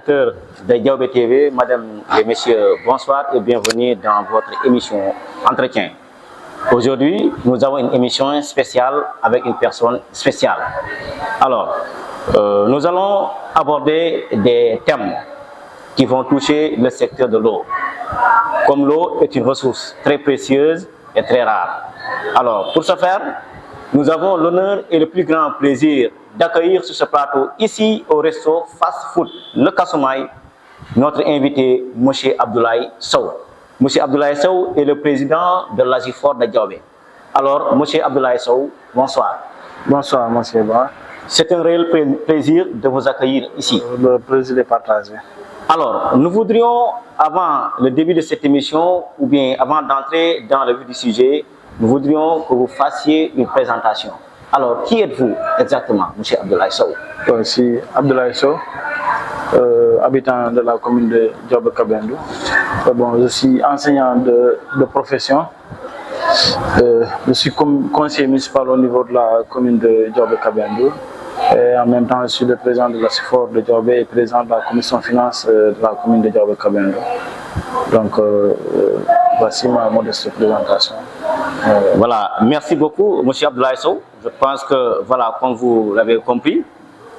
téléspectateurs de Diaobé TV, Madame et Messieurs, bonsoir et bienvenue dans votre émission Entretien. Aujourd'hui, nous avons une émission spéciale avec une personne spéciale. Alors, nous allons aborder des thèmes qui vont toucher le secteur de l'eau. Comme l'eau est une ressource très précieuse et très rare. Alors, pour ce faire, nous avons l'honneur et le plus grand plaisir d'accueillir sur ce plateau, ici au resto Fast Food Le Kasumai, notre invité, M. Abdoulaye Sow. M. Abdoulaye Sow est le président de l'Agifor de Diaobé. Alors, M. Abdoulaye Sow, bonsoir. Bonsoir, monsieur Ba. C'est un réel plaisir de vous accueillir ici. Le plaisir est partagé. Alors, nous voudrions, avant le début de cette émission, ou bien avant d'entrer dans le vif du sujet, nous voudrions que vous fassiez une présentation. Alors, qui êtes-vous exactement, M. Abdoulaye Sow? Je suis Abdoulaye Sow, habitant de la commune de Diaobé-Kabendou. Bon, je suis enseignant de profession. Je suis conseiller municipal au niveau de la commune de Diaobé-Kabendou. Et en même temps, je suis le président de l'Agifor de Diaobé et président de la commission finance de la commune de Diaobé-Kabendou. Donc, voici ma modeste présentation. Voilà, merci beaucoup, M. Abdoulaye Sow. Je pense que, voilà, comme vous l'avez compris,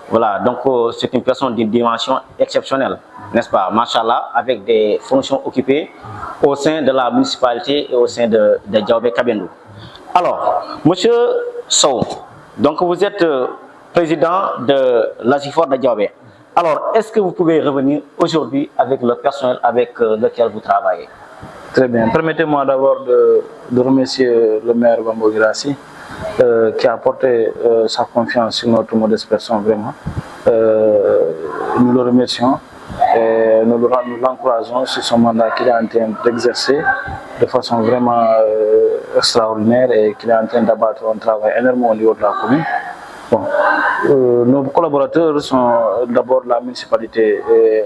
voilà, donc c'est une personne d'une dimension exceptionnelle, n'est-ce pas, machallah, avec des fonctions occupées au sein de la municipalité et au sein de Diaobé-Kabendou. Alors, M. Sow, donc vous êtes président de l'Agifor de Diaobé. Alors, est-ce que vous pouvez revenir aujourd'hui avec le personnel avec lequel vous travaillez? Très bien. Permettez-moi d'abord de remercier le maire Bambo Girassi qui a apporté sa confiance sur notre modeste personne, vraiment. Nous le remercions et nous l'encourageons sur son mandat qu'il est en train d'exercer de façon vraiment extraordinaire et qu'il est en train d'abattre un travail énorme au niveau de la commune. Bon, nos collaborateurs sont d'abord la municipalité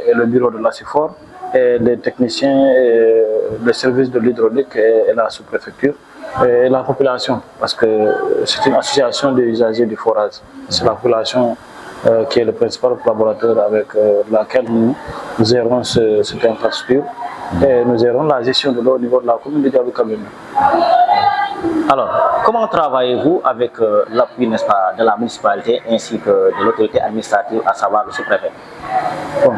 et le bureau de l'Agifor, et les techniciens, et le service de l'hydraulique et la sous-préfecture, et la population, parce que c'est une association des usagers du forage. C'est la population qui est le principal collaborateur avec laquelle nous gérons cette infrastructure et nous gérons la gestion de l'eau au niveau de la commune de Diaobé-Kabendou. Alors, comment travaillez-vous avec l'appui, n'est-ce pas, de la municipalité ainsi que de l'autorité administrative, à savoir le sous-préfet? Bon,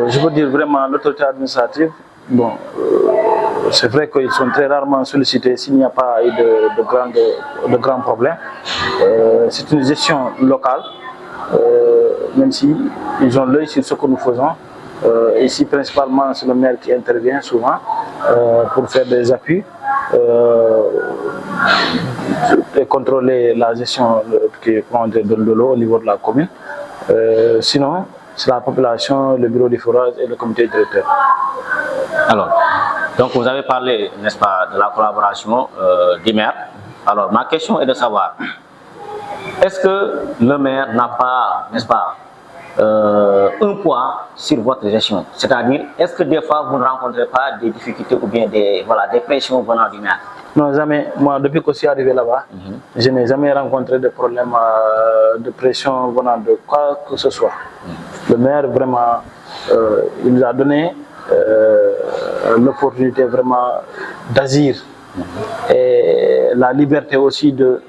je veux dire vraiment l'autorité administrative, bon, c'est vrai qu'ils sont très rarement sollicités s'il n'y a pas eu de grands problèmes. C'est une gestion locale, même si ils ont l'œil sur ce que nous faisons. Ici, principalement, c'est le maire qui intervient souvent pour faire des appuis et contrôler la gestion qui prend de l'eau au niveau de la commune. Sinon, c'est la population, le bureau du forage et le comité directeur. Alors, donc vous avez parlé, n'est-ce pas, de la collaboration du maire. Alors, ma question est de savoir, est-ce que le maire n'a pas, n'est-ce pas, un poids sur votre gestion? C'est-à-dire, est-ce que des fois vous ne rencontrez pas des difficultés ou bien des pressions venant du maire? Non, jamais. Moi, depuis que je suis arrivé là-bas, je n'ai jamais rencontré de problème de pression venant de quoi que ce soit. Le maire, vraiment, il nous a donné l'opportunité vraiment d'agir et la liberté aussi de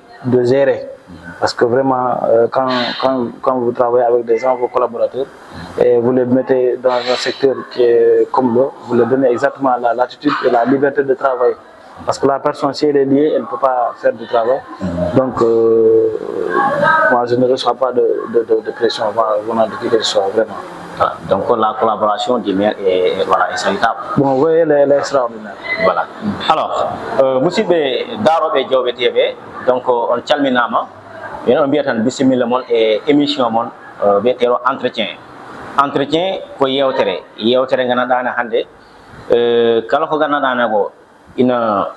gérer. Parce que vraiment, quand vous travaillez avec des gens, vos collaborateurs, et vous les mettez dans un secteur qui est comme l'eau, vous leur donnez exactement la latitude et la liberté de travailler. Parce que la personne, si elle est liée, elle ne peut pas faire du travail. Donc, moi, je ne reçois pas de pression venant de qui que ce soit, vraiment. Voilà. Donc, la collaboration du maire est salutable. Bon, oui, elle est extraordinaire. Voilà. Alors, monsieur Darobe Diaobé TV, donc, on calminama. On biatan bismillah mon et émission mon betero entretien ko yewtere ganadana hande kala ko ganadana go ina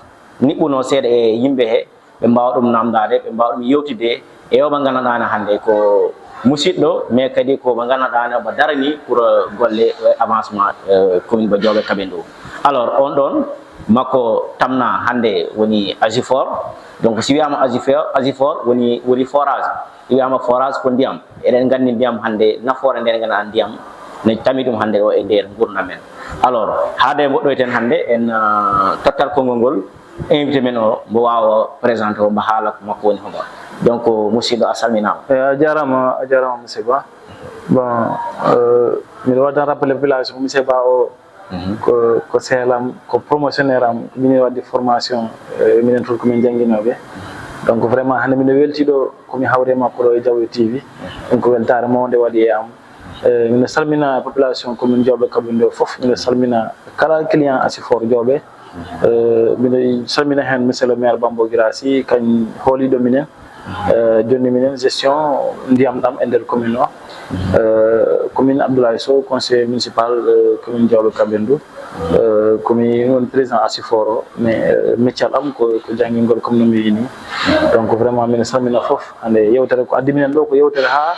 nibuno seede e yimbe he be mbawdum namdade be mbawdum yewtide e yoba ganadana hande ko musiddo mais kadi ko ba ganadana ba darani pour golle avancement commune ba Diaobé-Kabendou. Alors on don mako tamna hande woni Agifor. Donc si wiyama Agifor woni forage, wiyama forage ko ndiyam eden gandi ndiyam hande nafoore nden ngana ndiyam ne tami ɗum hannde o e nder gurdam men. Alors haade mboɗɗoyten hannde en tottal konngol ngol invité men o mbo waawa présenté o mbo haala ko makko woni hono. Donc musidɗo a salminaama. A jarama monsieur Ba. Bon miɗo waɗa rappelé population monsieur Ba o ko seelam ko promotionnaire am minen wadde formation minen toon komin jannginoɓe. Donc vraiment hande mino weltiɗo komi hawre makko ɗo e Diawɓe TV. ɗum ko weltare mawde waɗi e am. Mino salmina population commune Diawɓe Kabinde o fof. Mino salmina kala client Asifor Diawɓe. Mino salmina hen monsieur le maire Bambo Girassi kañ hooliɗo minen jonni minen gestion ndiyam ɗam e nder commune o. Commune Abdoulaye Sow conseiller municipal commune Diawɓe Kabinde komi woni président Asifor o mais métier am ko janngingol comme no mi wi ni. Donc vraiment mino salmina fof hande yewtere ko addi minen ɗo ko yewtere ha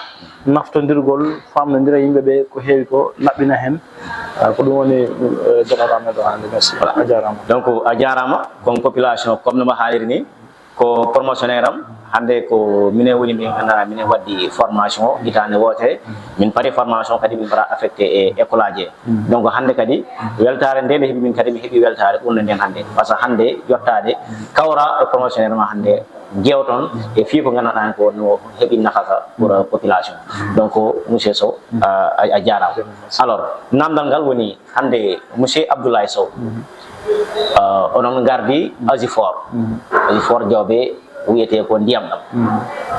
naftodirgol famnodira yimɓeɓe ko heewi ko laɓɓina hen ko ɗum woni donnaɗa ɗo hande. Merci a jarama. Donc a jarama kon population comme nomo haaliri ni ko promotionnaire am hande ko minen woni min ganduɗa minen waddi formation hitande wotere min paari formation kadi min mbara affecté e école aji. Donc hande kadi weltare nde nde heeɓi min kadi mi heeɓi weltare ɓurno nden hande par ce que hande yottade kawra e promotionnaire ma hande jewton e fii ko ganduɗa hen ko no heeɓi nafaka pour population. Donc monsieur Sow a jarama. Alors namdal ngal woni hande monsieur Abdoulaye Sow onon gardi Asifor Diawɓe wiyete ko ndiyam ɗam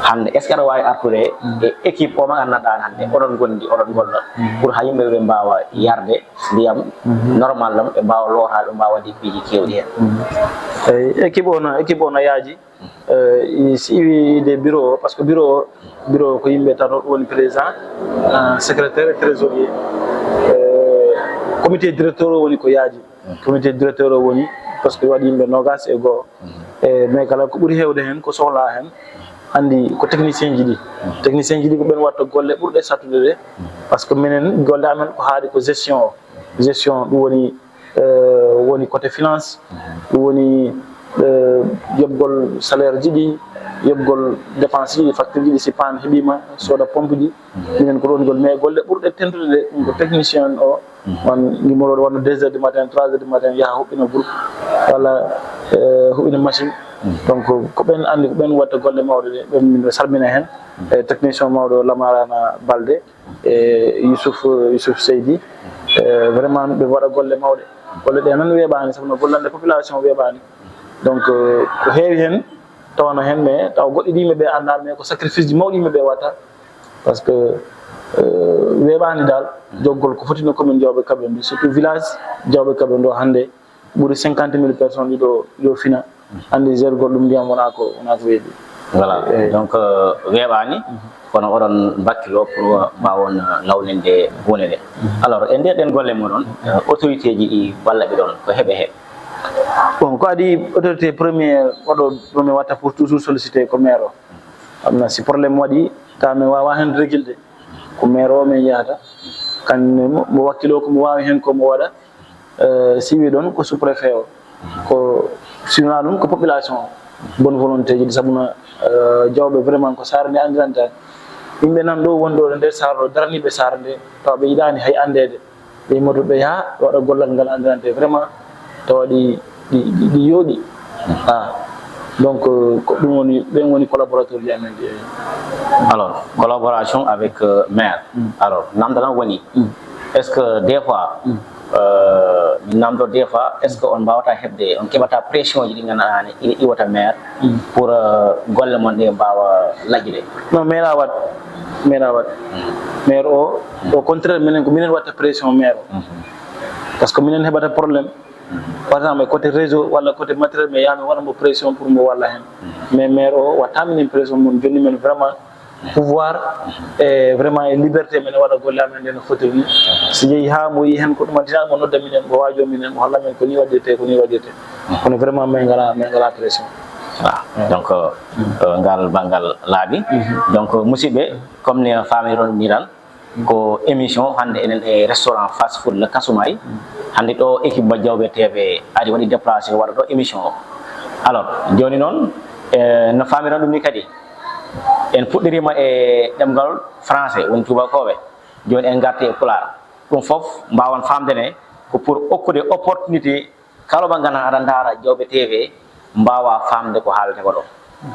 hande est ce que aɗa wawi artude e équipe o ma ganduɗa hande oɗon gondi oɗon golla pour ha yimɓeɓe mbawa yarde ndiyam normal ɗam ɓe mbawa lootade ɓe mbawa wadde piiji kewɗi hen. Eyyi équipe o no yaaji si wiide bureau par ce que bureau ko yimɓe tato woni président secrétaire trésorier comité directeur o woni ko yaaji. Comité directeur o woni par ce que waɗi yimɓe nogas e goho mais kala ko ɓuuri hewde hen ko sohla hen andi ko technicien ji ɗi ko ɓen watta golle ɓurɗe sattude ɗe par ce que minen golle amen ko haadi ko gestion ɗum woni côté finance ɗum woni yoɓgol salaire ji ɗi yoɓgol dépense ji facture ji ɗi si pan heeɓima sooda pompe ji minen ko ɗon gol mais golle ɓurɗe tentude ɗe ɗum ko technicien o on numéro wonno 2 heures du matin 3 heures du matin yaha huɓɓina groupe walla huɓɓina machine. Donc ko ɓen andi ko ɓen watta golle mawɗe ɗe ɓen min salmina hen e technicien mawɗo Lamarana Balde e Youssouf Seydi vraiment ɓe waɗa golle mawɗe golle ɗe nan weeɓani sabu no gollande population weeɓani. Donc ko heewi hen tawno hen mais taw goɗɗi ɗi yimɓeɓe anda mais ko sacrifice ji mawɗi yimɓeɓe watta par ce que weeɓani dal joggol ko foti no commune Diawɓe Kabinde surtout village Diawɓe Kabinde o hande ɓuuri 50 000 personnes ɗiɗo fina andi gérgol ɗum ndiyam wona ko weeɓi. Voilà donc weeɓani kono oɗon bakkilo pour mbawon lawninde hunde nde. Alors e nder ɗen golle moɗon autorité ji ɗi wallaɓe ɗon ko heeɓe bon ko adi autorité première oɗo ɗum watta pour toujours sollicité ko maire o amna si probléme waɗi ta mi wawa hen régilde ko maire o min yahata kañum mo wakkilo komo wawi hen komo waɗa si wi ɗon ko sous préfet o ko sina ɗum ko population o bonne volonté ji ɗi sabuna Diawɓe vraiment ko sara nde andiranta yimɓe nan ɗo wonɗo nder sara ɗo daraniɓe sara nde taw ɓe yiɗani hay andede ɓe yimmotoɓe yaha ɓe waɗa gollal ngal andirante vraiment tawa ɗi yooɗi donc ko ɗum woni ɓen woni collaborateur ji amen ɗi. Alors collaboration avec maire. Alors namdalan woni est ce que des fois min namdo des fois est ce que on mbawata heɓde on keɓata pression ji ɗi ganduɗa ine iwata maire pour golle mon ɗe mbawa lajjude. Non maire a wat maire o au contraire minen ko minen watta pression maire o par ce que minen heɓata probléme par exemple côté réseau walla côté matériel mais yami waɗamo pression pour mo walla hen mais maire o watta minen pression mon jonni men vraiment pouvoir e vraiment e liberté men waɗa golle amen nde no foti ni so yeehi ha mo yi hen ko ɗumantina mo nodda minen mo waajo minen mo holla men ko ni waɗirte kono vraiment min ngala pression. Donc ngal banggal laaɓi donc musidɓe comme ne famiron ni tan ko émission hande enen e restaurant fast food le Kasumay hande ɗo équipe mo Diawɓe TV ari waɗi déplacé waɗa ɗo émission o. Alors joni noon no famiron ɗum ni kadi en puɗɗirima e ɗemgal français woni tubakoɓe joni en garti e Pulaar ɗum fof mbawan famdene ko pour hokkude opportunité kala ɓe gana aɗa daara Diawɓe TV mbawa famde ko haalete ko ɗo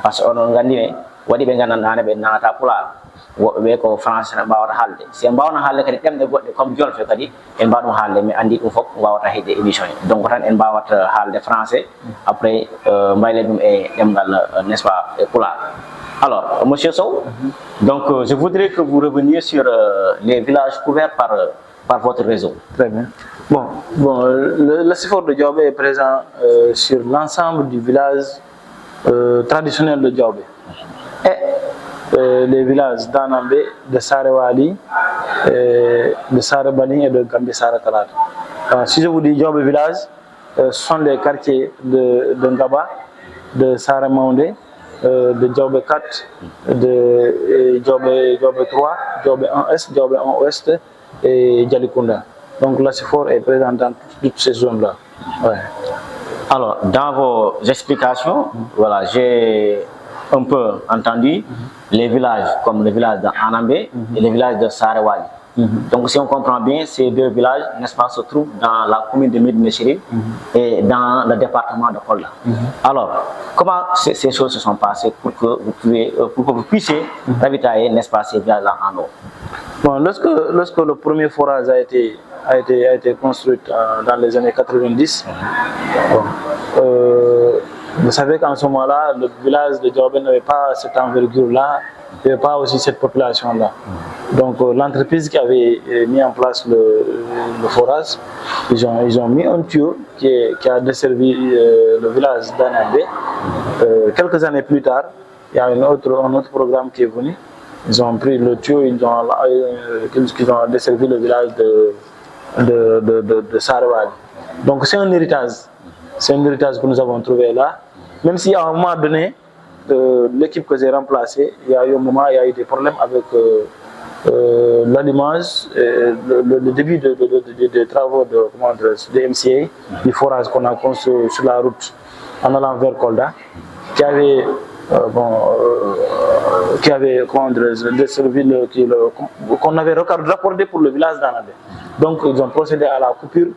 par ce que onon gandine waɗi ɓe gandanɗane ɓe nanata Pulaar woɓɓe ɓe ko français ne mbawata haalde si en mbawno haalde kadi ɗemɗe goɗɗe comme jolfe kadi en mbawa ɗum haalde mi andi ɗum fof wawata hedde émission donc tan en mbawata haalde français après mbaylen ɗum e ɗemgal n'est ce pas e Pulaar. Alors monsieur Sow, donc je voudrais que vous reveniez sur les villages couverts par votre réseau. Très bien. Bon, le CIFOR de Diawɓe est présent sur l'ensemble du village traditionnel de Diawɓe. Et les villages d'Anambé, de Sarewali, de Sarebani et de Gambi Saratalata. Si je vous dis Diawɓe village, ce sont les quartiers de Ngaba, de Saremaundé, de Diawɓe 4, de Diawɓe 3, Diawɓe 1 Est, Diawɓe 1 Ouest et Djalikunda. Donc la CIFOR est présente dans toutes ces zones-là. Ouais. Alors, dans vos explications, voilà, j'ai un peu entendu les villages comme le village d'Anambé et le village de Sarewali. Donc si on comprend bien, ces deux villages, n'est-ce pas, se trouvent dans la commune de Médina Chérif et dans le département de Kolda. Alors, comment ces choses se sont passées pour que vous puissiez ravitailler, n'est-ce pas, ces villages-là en eau? Bon, lorsque le premier forage a été construit dans les années 90, vous savez qu'en ce moment-là, le village de Diawɓe n'avait pas cette envergure-là, il n'y avait pas aussi cette population-là. Donc l'entreprise qui avait mis en place le forage, ils ont mis un tuyau qui a desservi le village d'Anambé. Quelques années plus tard, il y a un autre programme qui est venu. Ils ont pris le tuyau, ils ont desservi le village de Sarewali. Donc c'est un héritage. C'est un héritage que nous avons trouvé là. Même si à un moment donné, l'équipe que j'ai remplacée, il y a eu un moment, il y a eu des problèmes avec l'allumage, le début des travaux de MCA, du forage qu'on a construit sur la route en allant vers Kolda, qui avait qu'on avait raccordé pour le village d'Anambé. Donc ils ont procédé à la coupure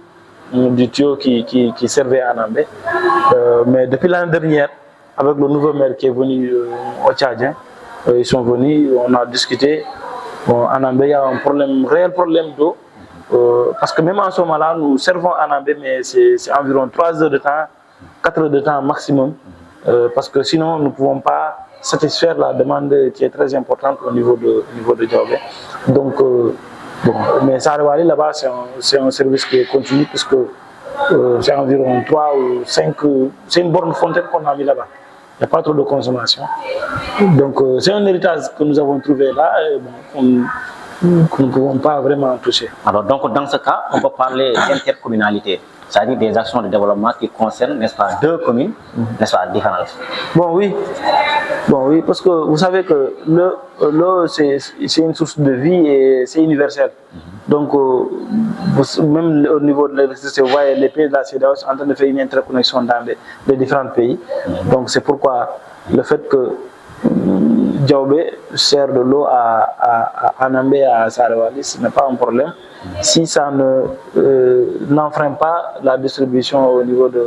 du tuyau qui servait à Anambé. Mais depuis l'année dernière, avec le nouveau maire qui est venu au Tchadien, ils sont venus, on a discuté. Bon, Anambé, il y a un réel problème d'eau. Parce que même en ce moment-là, nous servons Anambé, mais c'est environ 3 heures de temps, 4 heures de temps maximum. Parce que sinon, nous ne pouvons pas satisfaire la demande qui est très importante au niveau de Diawɓe. Donc, mais Sarewali, là-bas, c'est un service qui est continu, puisque c'est environ 3 ou 5, c'est une borne fontaine qu'on a mis là-bas. Il n'y a pas trop de consommation. Donc, c'est un héritage que nous avons trouvé là, que nous ne pouvons pas vraiment toucher. Alors, donc, dans ce cas, on peut parler d'intercommunalité, c'est-à-dire des actions de développement qui concernent, n'est-ce pas, 2 communes, n'est-ce pas, différentes. Bon, oui, parce que vous savez que l'eau, c'est une source de vie et c'est universel. Donc, même au niveau de l'électricité, vous voyez, les pays de la CEDEAO sont en train de faire une interconnexion dans les différents pays. Donc, c'est pourquoi le fait que Diawɓe sert de l'eau à Anambé et à Sarewali, ce n'est pas un problème. Si ça n'enfreint pas la distribution au niveau du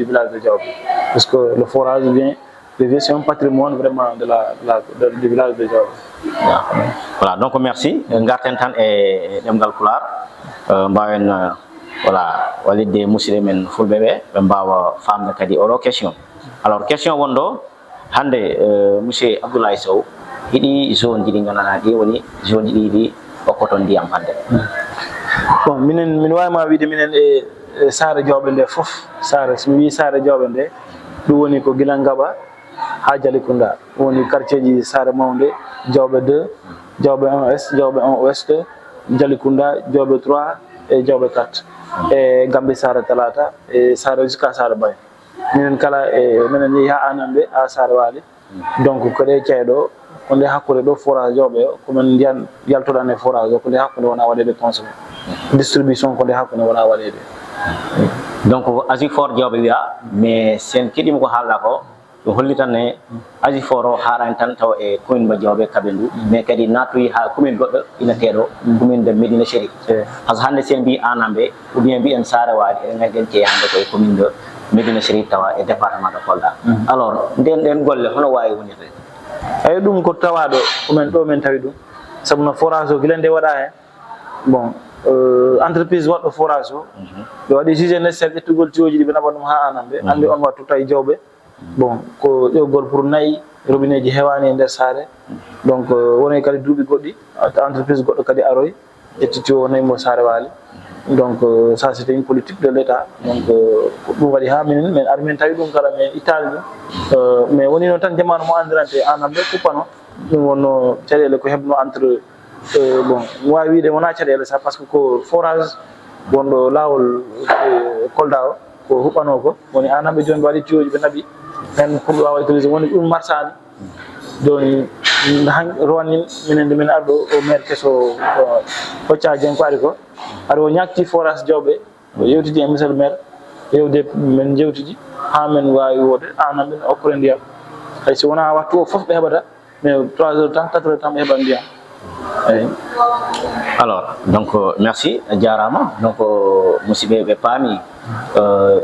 village de Diawɓe. Parce que le forage c'est un patrimoine vraiment du village de Diawɓe. Voilà, donc merci. Ngarten tan e demgal Pulaar mbawen voilà walide musidɓe men fulɓe ɓe mbawa famde kadi oɗo question. Alors question wonɗo hande monsieur Abdoulaye Sow hiɗi zone ji ɗi ganduɗa ɗi woni zone ji ɗi hokkoton ndiyam hande. Bon, min wawima wiide minen e Saare Diawɓe nde foof, somi wi Saare Diawɓe nde ɗum woni ko gila Ngaba ha Djalikunda, ɗum woni quartier ji Saremaundé, Diawɓe 2, Diawɓe 1 Est, Diawɓe 1 Ouest, Djalikunda, Diawɓe 3 et Diawɓe 4 e Gambi Saratalata et jusqu'à Sarebani. Minen kala minen yeehi ha Anambé ha Sarewali. Donc ko ɗe ceyɗo ko nde hakkude ɗo forage Diawɓe o komin ndiyan yaltoɗan e forage o ko nde hakkude wona waɗede consommé, distribution ko nde hakkude wona waɗede. Donc ASIFOR Diawɓe wiya mais sen keɗima ko haalɗa ko hollitane aji foro haran tan taw e commune ba Diawbe Kabendu mais kadi natuyi ha commune goddo ina tedo commune de Medina Chérif parce hande sen bi Anambé ou bien bi en Sare Wadi en ngaden ci hande ko commune de Medina Chérif tawa e département de Kolda alors den golle hono wawi wonirde ay dum ko tawado men do men tawi dum sabuna forage o gilende wada hen bon entreprise waddo forage o do wadi jugé nécessaire ettugol tioji be nabon ha Anambé andi on wattu tay Diawbe bon ko ƴewgol pour nayi robinet ji hewani e nder saare donc woni kadi duuɓi goɗɗi entreprise goɗɗo kadi aroy ƴettiti o nayimo saare waali donc ça c'était une politique de l'état donc ɗum waɗi ha minen min ari min tawi ɗum kala min ittali ɗum mais woni noon tan jamanu mo andirante Anambé kuppano ɗum wonno caɗele ko heɓno entre bon wawi wiide wona caɗele sa par ce que ko forage wonɗo lawol Kolda o ko huɓɓano ko woni Anambé joni ɓe waɗi tiyoji ɓe naaɓi men pour wawa utiliser woni ɗum marsani joni rowanin minen nde min arɗo o maire kesso Hocca Dieng ko ari ko ari o ñakti forage Diawbe o yewtidi e monsieur le maire yewde men jewtidi ha men wawi wode Anambé okkore ndiyam hayso wona wattu o foof ɓe heɓata mais 3 heures tan 4 heures tan ɓe heɓat ndiyam eyyi alors donc merci jarama donc musibe be pami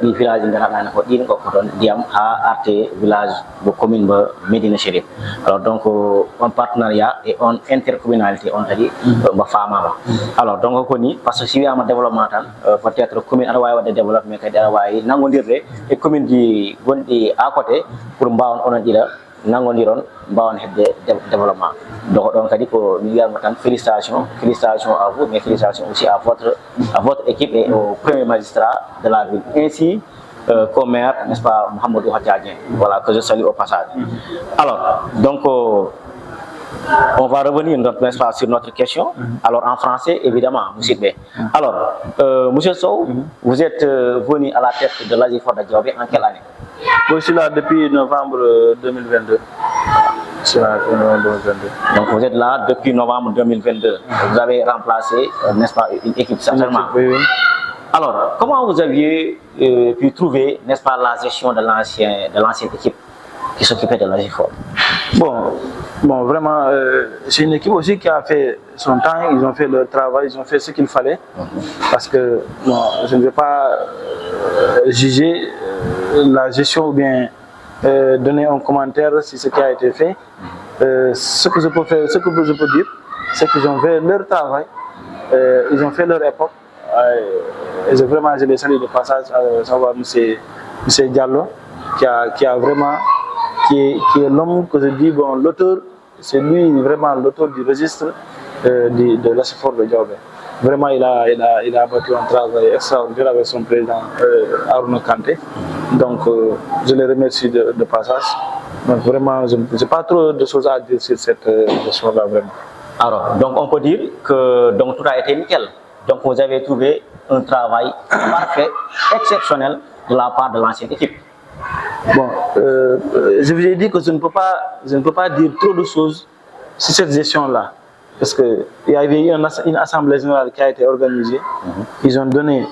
ɗi village ngaraɗani ko ɗin ko ɗon ndiyam ha arte village bo commune ba Medina Chérif alors donc on partenariat et on intercommunalité on tadi ba famama alors donc ko ni parce que si wiyama développement tan peut être commune aɗa wawi wadde développement kadi aɗa wawi nangodirde e commune ji gonɗi à côté pour mbawon onon ɗiɗa nangodiron mbawon hebde développement donc ɗon kadi ko mi wiyatmo tan félicitations à vous mais félicitations aussi à votre équipe et au premier magistrat de la ville ainsi qu'au maire, n'est-ce pas, Mohamedou Hocca Dieng, voilà, que je salue au passage. Alors, donc on va revenir n'est-ce pas, sur notre question. Alors en français, évidemment, monsieur B. Alors, monsieur Sow, vous êtes venu à la tête de l'AGIFOR de Diawbe en quelle année? Je suis là depuis novembre 2022. Donc vous êtes là depuis novembre 2022. Vous avez remplacé, n'est-ce pas, une équipe certainement. Oui. Alors, comment vous aviez pu trouver, n'est-ce pas, la gestion de l'ancienne équipe qui s'occupait de l'AGIFOR? Bon, vraiment, c'est une équipe aussi qui a fait son temps, ils ont fait leur travail, ils ont fait ce qu'il fallait. Parce que bon, je ne vais pas juger la gestion ou bien donner un commentaire sur ce qui a été fait. Ce que je peux dire, c'est qu'ils ont fait leur travail, ils ont fait leur époque. Et vraiment, je les salue de passage, à savoir M. Diallo, qui est l'homme que je dis, bon, l'auteur, c'est lui vraiment l'auteur du registre de l'AGIFOR de Diawbe. Vraiment, il a abattu un travail extraordinaire avec son président Arouna Kanté. Donc, je les remercie de passage. Donc, vraiment, je n'ai pas trop de choses à dire sur cette question-là, vraiment. Alors, donc on peut dire que donc, tout a été nickel. Donc, vous avez trouvé un travail parfait, exceptionnel de la part de l'ancienne équipe. Bon, je vous ai dit que je ne peux pas dire trop de choses sur cette gestion-là. Parce qu'il y avait eu une assemblée générale qui a été organisée. Ils ont donné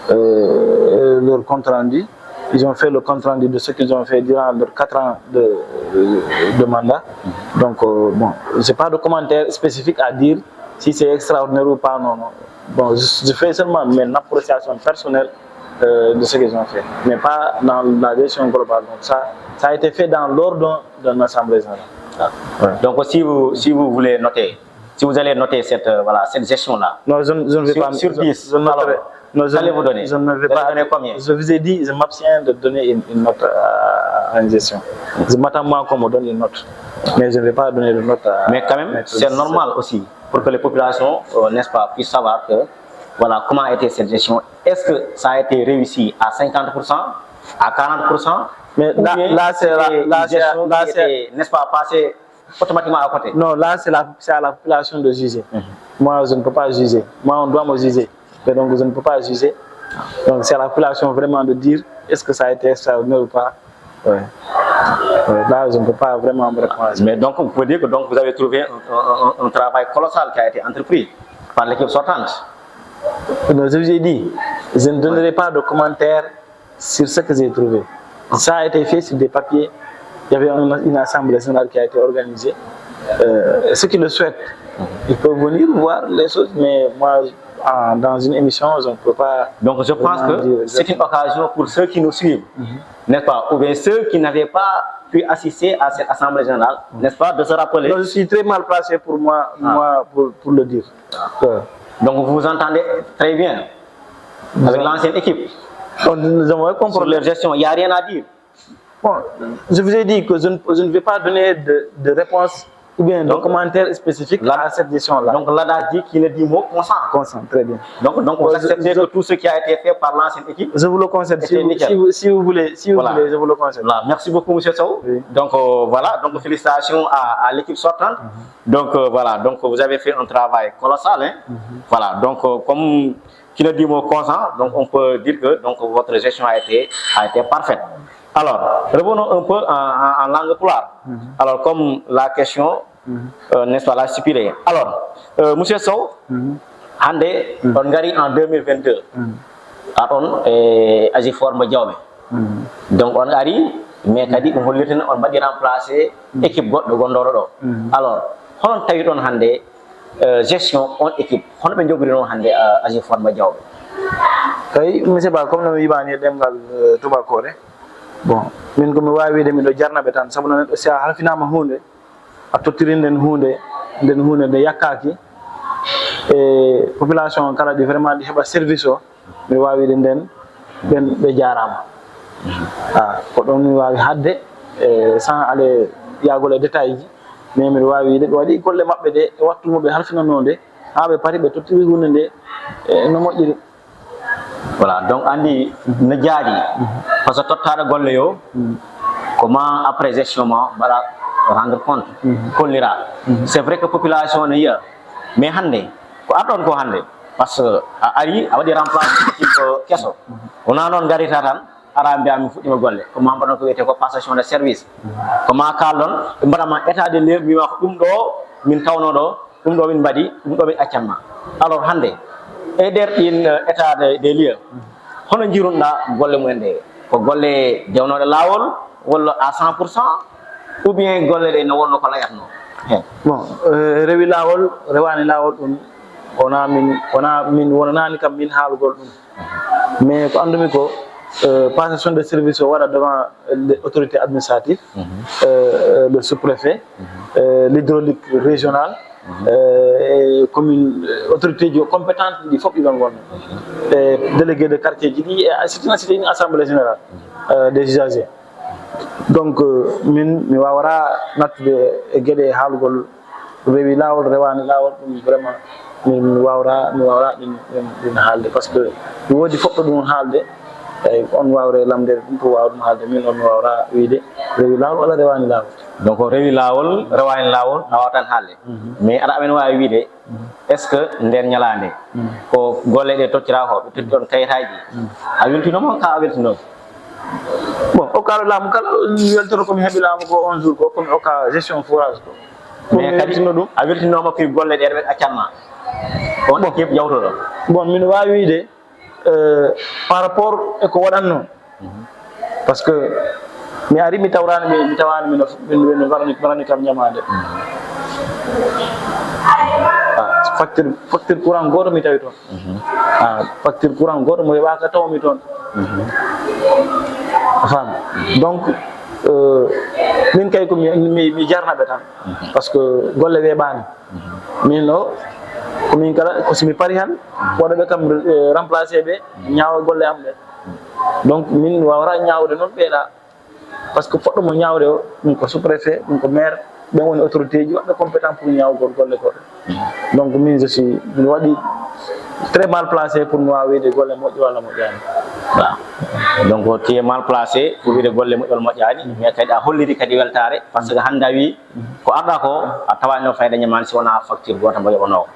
leur compte rendu. Ils ont fait le compte rendu de ce qu'ils ont fait durant leurs 4 ans de mandat. Donc, bon, je n'ai pas de commentaire spécifique à dire si c'est extraordinaire ou pas. Non. Bon, je fais seulement une appréciation personnelle de ce qu'ils ont fait, mais pas dans la gestion globale. Donc ça a été fait dans l'ordre d'une assemblée générale. Ouais. Donc si vous voulez noter, si vous allez noter cette gestion-là, non, je ne vais pas sur 10, allez-vous donner? Je ne vais pas donner combien? Je vous ai dit, je m'abstiens de donner une note à une gestion. Je m'attends moi qu'on me donne une note, mais je ne vais pas donner de note à... Mais quand même, c'est normal aussi, pour que les populations, n'est-ce pas, puissent savoir que, voilà, comment a été cette gestion. Est-ce que ça a été réussi à 50%, à 40%? Mais là, c'est, n'est-ce pas, passé automatiquement à côté? Non, là, c'est à la population de juger. Moi, je ne peux pas juger. Moi, on doit me juger. Mais donc, je ne peux pas juger. Donc, c'est à la population vraiment de dire est-ce que ça a été extraordinaire ou pas. Ouais. Là, je ne peux pas vraiment me répondre. Mais donc, vous pouvez dire que donc, vous avez trouvé un travail colossal qui a été entrepris par l'équipe sortante. Non, je vous ai dit, je ne donnerai pas de commentaires sur ce que j'ai trouvé. Ça a été fait sur des papiers il y avait une assemblée générale qui a été organisée. Ceux qui le souhaitent, ils peuvent venir voir les choses, mais moi, dans une émission, je ne peux pas. Donc je pense que c'est une occasion pour ceux qui nous suivent, n'est-ce pas, ou bien ceux qui n'avaient pas pu assister à cette assemblée générale, n'est-ce pas, de se rappeler. Donc, je suis très mal placé pour moi, pour le dire. Donc vous vous entendez très bien avec l'ancienne équipe. Nous avons compris. Sur leur gestion, il n'y a rien à dire. Bon, je vous ai dit que je ne vais pas donner de réponse ou bien de commentaires spécifiques à cette gestion-là. Donc l'adage dit qui ne dit mot consent. Consent, très bien. Donc vous acceptez que tout ce qui a été fait par l'ancienne équipe. Je vous le concède. Si vous voulez, je vous le concède. Voilà. Merci beaucoup, M. Sow. Oui. Donc voilà, donc félicitations à l'équipe sortante. Donc voilà, donc vous avez fait un travail colossal. Hein. Voilà, donc comme qui ne dit mot consent, donc on peut dire que donc votre gestion a été parfaite. Alors, revenons un peu en langue pulaar. Alors, comme la question, n'est-ce pas, l'a stipulé. Alors, M. Sow, hande, on gari en 2022. On Agifor Madiawbe. Donc, on gari, mais kadi on hollirten on badi remplacer équipe de Gondoro. Alors, on tawi on hande gestion on équipe. On be jogri non hande Agifor Madiawbe. Kay, monsieur Ba, comme no yibani demgal Tubakore. Bon, min komi wawi de min do jarnabe tan sabu non si a halfinama hunde a tottirinden hunde de yakkaki e population kala di vraiment di heba service o mi wawi de den ben be jarama ko don mi wawi hadde sans aller yagol détail ji mais mi wawi de wadi golle mabbe de e wattu mo be halfinanode ha be pari be tottiri hunde de no mojjiri. Voilà, donc Andi ne jaadi parce que tottade golle yo comment après gestion voilà rendre compte kollira c'est vrai que population ne ya mais hande ko adon ko hande parce que ari a wadi remplacer équipe kesso ona non gari tan ara mbiami fuddima golle ko mamba ko wete ko passation de service comment kaldon mbadama état de lieu mi wax dum do min tawno do dum do min badi dum do min accamma alors hande et der in état des lieux hono jirunda golle muende ko golle dewnode lawol wala à 100% ou bien golle de no wonno ko layatno bon rewi lawol rewani lawol dum ona min wonani kam min haalgol dum mais ko andumi ko passation de service o wara devant l'autorité administrative le sous-préfet l'hydraulique régional commune autorité compétente di fop iban won délégué de quartier ji c'est une assemblée générale des usagers donc min mi wawara natude e gueɗe haalgol rewi lawol rewani lawol ɗum vraiment mi wawra ɗin haalde par ce que mi woodi foɓɓo ɗum haalde eyi on wawre lamde ɗum pour wawa ɗum haalde min on mi wawra wiide rewi lawol walla rewani lawol. Donc rewi lawol rewani lawol a wawatan haalde mais aɗa amen wawi wiide est ce que nder ñalande ko golle ɗe tottira ko ɓe totti ɗon kayitaji a weltinoma ka a weltinoɓe. Bon okkaɗo laamu kala weltoto komi heeɓi laamu ko on jour ko komi okka gestion forage ko mais kadi ɗum a weltinoma koye golle ɗe ɓe accanma on équipe jawtoɗo. Bon min wawi wiide par rapport eko waɗanno par ce que mi ari mi tawrani min warani kam ñamade facture courant goto mi tawi toon facture courant goto mo heɓaka tawmi toon fam donc min kay ko mi jarnaɓe tan par ce que golle weeɓani min o komin kala ko somi pari han waɗaɓe kam remplacé ɓe ñaawa golle am ɗe donc min wawra ñawde noon ɓeeɗa par ce que poɗɗomo ñawde o ɗum ko sous préfet ɗum ko maire ɓen woni autorité ji waɗɓe compétent pour ñawgol golle goɗɗe donc min je suis mi waɗi très mal placé pour mi wawa wiide golle moƴƴi walla moƴƴani. Donc tu es mal placé pour wiide golle moƴƴol moƴƴani mais kadi a holliri kadi weltare par ce que hande a wi ko arɗa ko a tawani fayda ñamani si wona facture goto mo yoɓano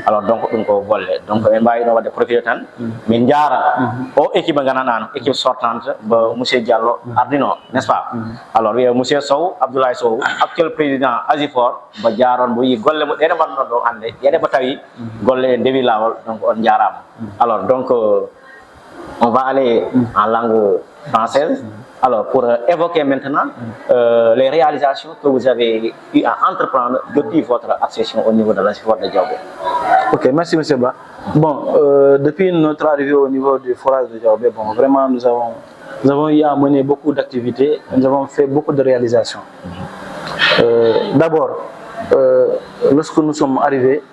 alors donc ɗum ko golle donc ɓe mbawi ɗo wadde profité tan min jara o équipe gandanɗano équipe sortante bo monsieur Diallo ardino n'est ce pas alors wiye monsieur Sow Abdoulaye Sow actuel président Agifor mo jaron mo wi golle mo ɗeɗe mbaɗɗon ɗo hande ƴeɗe mo tawi golle dewi lawol donc on jarama alors donc on va aller en langue française Alors, pour évoquer maintenant les réalisations que vous avez eu à entreprendre depuis votre accession au niveau de la CIFOR de Diaobé. Ok, merci M. Ba. Bon, depuis notre arrivée au niveau du forage de Diaobé, bon, vraiment nous avons eu à mener beaucoup d'activités, nous avons fait beaucoup de réalisations. D'abord, lorsque nous sommes arrivés,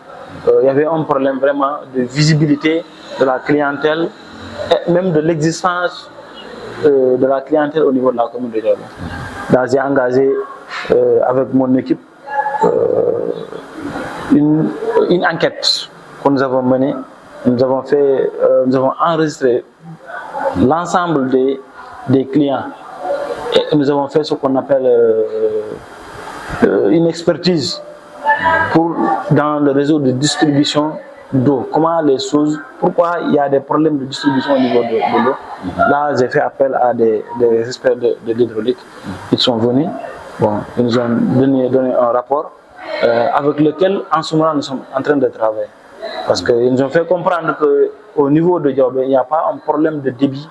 il y avait un problème vraiment de visibilité de la clientèle et même de l'existence de la clientèle au niveau de la commune de Diaobé. Là, j'ai engagé avec mon équipe une enquête que nous avons menée. Nous avons enregistré l'ensemble des clients et nous avons fait ce qu'on appelle une expertise dans le réseau de distribution d'eau. Comment les choses, pourquoi il y a des problèmes de distribution au niveau de l'eau. Là, j'ai fait appel à des experts de l'hydraulique. Ils sont venus, bon, ils nous ont donné un rapport avec lequel, en ce moment, nous sommes en train de travailler. Parce qu'ils nous ont fait comprendre qu'au niveau de Diaobé, il n'y a pas un problème de débit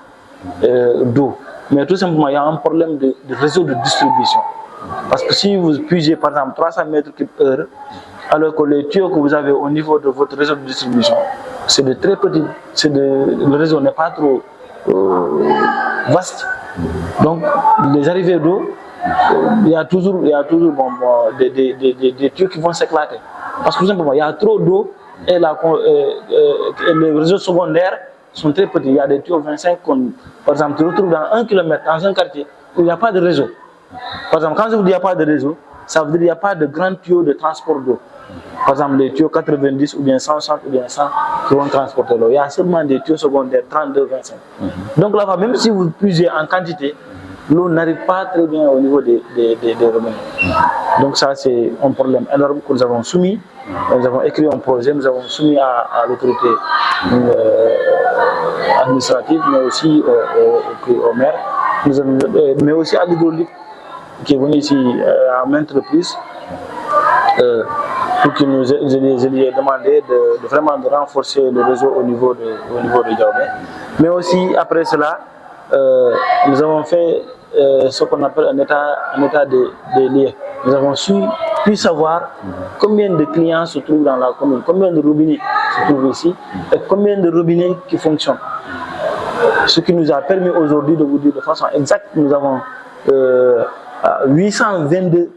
d'eau, mais tout simplement, il y a un problème de réseau de distribution. Parce que si vous puisez, par exemple, 300 mètres cubes heure, alors que les tuyaux que vous avez au niveau de votre réseau de distribution, c'est de très petits, le réseau n'est pas trop vaste. Donc, les arrivées d'eau, il y a toujours des tuyaux qui vont s'éclater. Parce que tout simplement, il y a trop d'eau et les réseaux secondaires sont très petits. Il y a des tuyaux 25 qu'on, par exemple, tu retrouves dans 1 km, dans un quartier où il n'y a pas de réseau. Par exemple, quand je vous dis qu'il n'y a pas de réseau, ça veut dire qu'il n'y a pas de grands tuyaux de transport d'eau. Par exemple, les tuyaux 90 ou bien 160 ou bien 100 qui vont transporter l'eau. Il y a seulement des tuyaux secondaires 32, 25. Donc là-bas, même si vous puisez en quantité, l'eau n'arrive pas très bien au niveau des robinets. Donc ça, c'est un problème énorme que nous avons soumis. Nous avons écrit un projet, nous avons soumis à l'autorité administrative, mais aussi au maire, mais aussi à l'hydraulique qui est venu ici à maintes reprises pour que nous ayons demandé de vraiment de renforcer le réseau au niveau de Diaobé. Mais aussi après cela, nous avons fait ce qu'on appelle un état des lieux. Nous avons pu savoir combien de clients se trouvent dans la commune, combien de robinets se trouvent ici et combien de robinets qui fonctionnent. Ce qui nous a permis aujourd'hui de vous dire de façon exacte, nous avons 822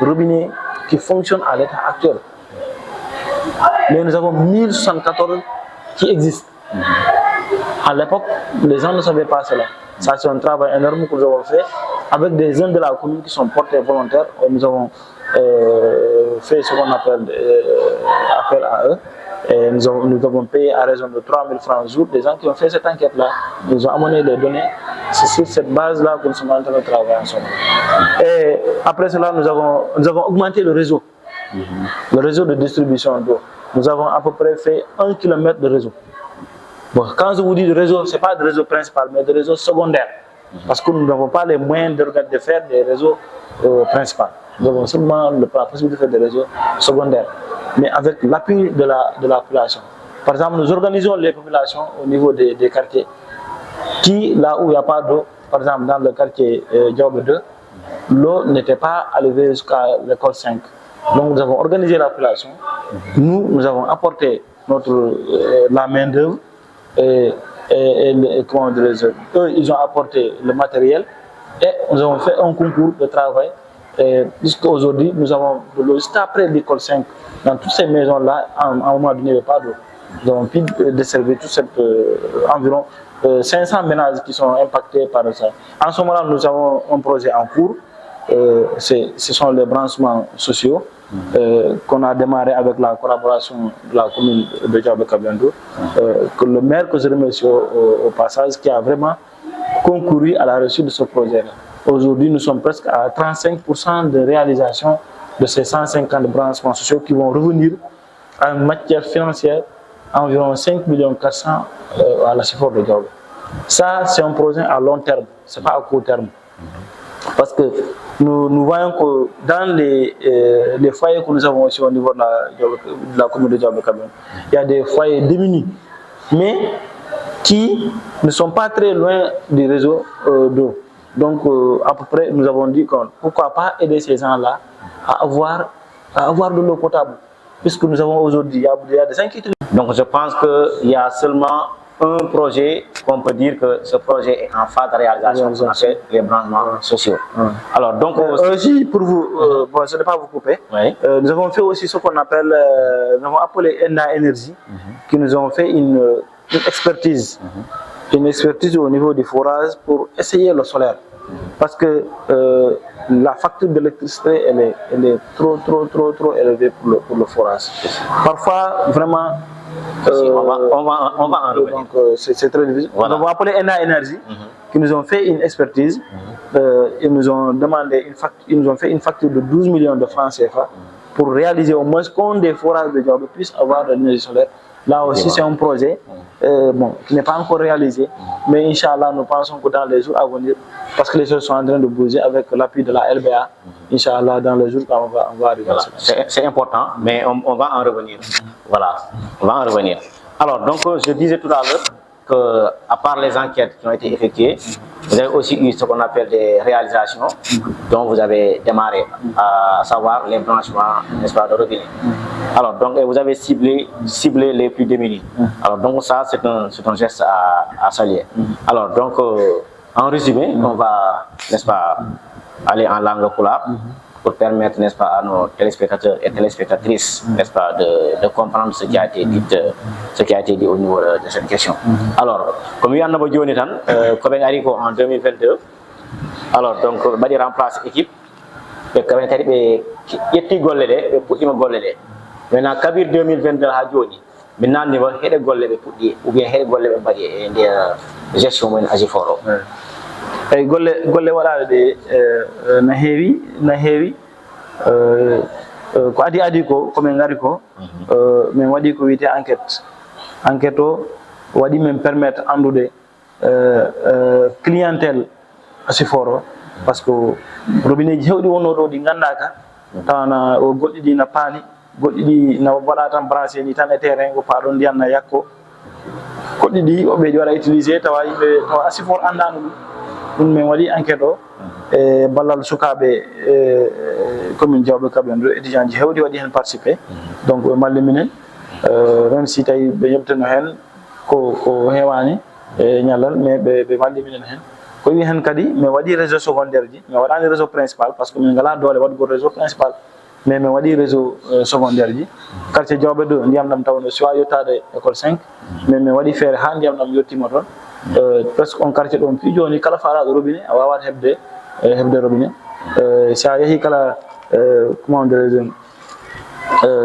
robinets qui fonctionnent à l'état actuel. Mais nous avons 1074 qui existent. À l'époque, les gens ne savaient pas cela. Ça, c'est un travail énorme que nous avons fait avec des jeunes de la commune qui sont portés volontaires. Nous avons fait ce qu'on appelle appel à eux. Et nous avons payé à raison de 3 000 francs jour des gens qui ont fait cette enquête-là. Ils ont amené les données. C'est sur cette base-là que nous sommes en train de travailler ensemble. Et après cela, nous avons augmenté le réseau de distribution d'eau. Nous avons à peu près fait 1 km de réseau. Bon, quand je vous dis de réseau, ce n'est pas de réseau principal, mais de réseau secondaire. Parce que nous n'avons pas les moyens de faire des réseaux principaux. Nous avons seulement la possibilité de faire des réseaux secondaires, mais avec l'appui de la population. Par exemple, nous organisons les populations au niveau des quartiers qui, là où il n'y a pas d'eau, par exemple dans le quartier Diaobé 2, l'eau n'était pas arrivée jusqu'à l'école 5. Donc nous avons organisé la population, nous avons apporté la main d'œuvre et comment dirais-je, eux ils ont apporté le matériel et nous avons fait un concours de travail. Jusqu'à aujourd'hui, nous avons de l'eau juste après l'école 5. Dans toutes ces maisons-là, à un moment donné, il n'y avait pas d'eau. Nous avons pu desservir environ 500 ménages qui sont impactés par ça. En ce moment-là, nous avons un projet en cours. Ce sont les branchements sociaux qu'on a démarré avec la collaboration de la commune de Diaobé-Kabiondo, que le maire, que je remercie au passage, qui a vraiment concouru à la réussite de ce projet-là. Aujourd'hui, nous sommes presque à 35% de réalisation de ces 150 branchements sociaux qui vont revenir en matière financière environ 5 400 000 à la CIFOR de Diaobé. Ça, c'est un projet à long terme, ce n'est pas à court terme. Parce que nous voyons que dans les foyers que nous avons aussi au niveau de la commune de Diaobé-Kabiondo, il y a des foyers démunis, mais qui ne sont pas très loin du réseau d'eau. Donc, à peu près, nous avons dit pourquoi pas aider ces gens-là à avoir de l'eau potable, puisque nous avons aujourd'hui, il y a des inquiétudes. Donc, je pense qu'il y a seulement un projet qu'on peut dire que ce projet est en phase de réalisation, on appelle les branchements sociaux. Alors, donc, aussi, pour vous, bon, je ne vais pas vous couper, nous avons fait aussi ce qu'on appelle, nous avons appelé ENA Énergie, qui nous ont fait une expertise. Une expertise au niveau du forage pour essayer le solaire. Parce que la facture d'électricité, elle est trop élevée pour le forage. Parfois, vraiment, on va en revenir. Donc, c'est très difficile. Voilà. On va appeler ENA Énergie, qui nous ont fait une expertise. Ils nous ont demandé ils nous ont fait une facture de 12 millions de francs CFA pour réaliser au moins qu'un des forages de Diaobé puisse avoir de l'énergie solaire. Là aussi, c'est un projet qui n'est pas encore réalisé, mais Inch'Allah, nous pensons que dans les jours à venir, parce que les choses sont en train de bouger avec l'appui de la LBA, Inch'Allah, dans les jours, on va arriver. Voilà. C'est important, mais on va en revenir. Voilà, on va en revenir. Alors, donc, je disais tout à l'heure qu'à part les enquêtes qui ont été effectuées, vous avez aussi eu ce qu'on appelle des réalisations dont vous avez démarré, à savoir les branchements, n'est-ce pas, de robinet. Alors, donc, vous avez ciblé les plus démunis. Alors, donc, ça, c'est un geste à saluer. Alors, donc, en résumé, on va, n'est-ce pas, aller en langue pulaar pour permettre, n'est-ce pas, à nos téléspectateurs et téléspectatrices, n'est-ce pas, de comprendre ce qui a été dit au niveau de cette question. Alors, comme il y a un Dioni Tan, comme Arico en 2022, alors, donc, Badi remplace l'équipe, et comme il y a golle de pour il golle de. Maintenant, Kabir 2022 à Dioni, maintenant, il va y avoir golle de pour ou bien il golle de Badi et de gestion de Agiforo. ay golle waɗaɗe ɗe na heewi ko adi ko komin gari ko min waɗi ko wiyete enquête o waɗi min permettre andude clientèle Asiforo par ce que robinet ji hewɗi wonno ɗo ɗi gandaka tawana o goɗɗi ɗi na paani goɗɗi ɗi na waɗa tan branché ni tan e terrain ko paɗon ndiyan na yakko goɗɗi ɗi oɓe ɗi waɗa utilisé tawa yimɓe tawa Asiforo andano ɗum min waɗi enquête o e ballal sukaɓe commune Diaobé Kaɓen ɗo étudiant ji hewɗi waɗi hen participé donc ɓe malli minen même si tawi ɓe yebtano hen ko hewani e ñallal mais ɓe malli minen hen ko wi hen kadi mi waɗi réseau secondaire ji mi waɗani réseau principal par ce que min ngala doole waɗgo réseau principal mais mi waɗi réseau secondaire ji quartier Diaobé 2 ndiyam ɗam tawno siwa yettade école 5 mais mi waɗi feere ha ndiyam ɗam yettima toon presque on quartier ɗon fi joni kala faalaɗo robinet a wawat hebde robinet sa yeehi kala comment dirais-je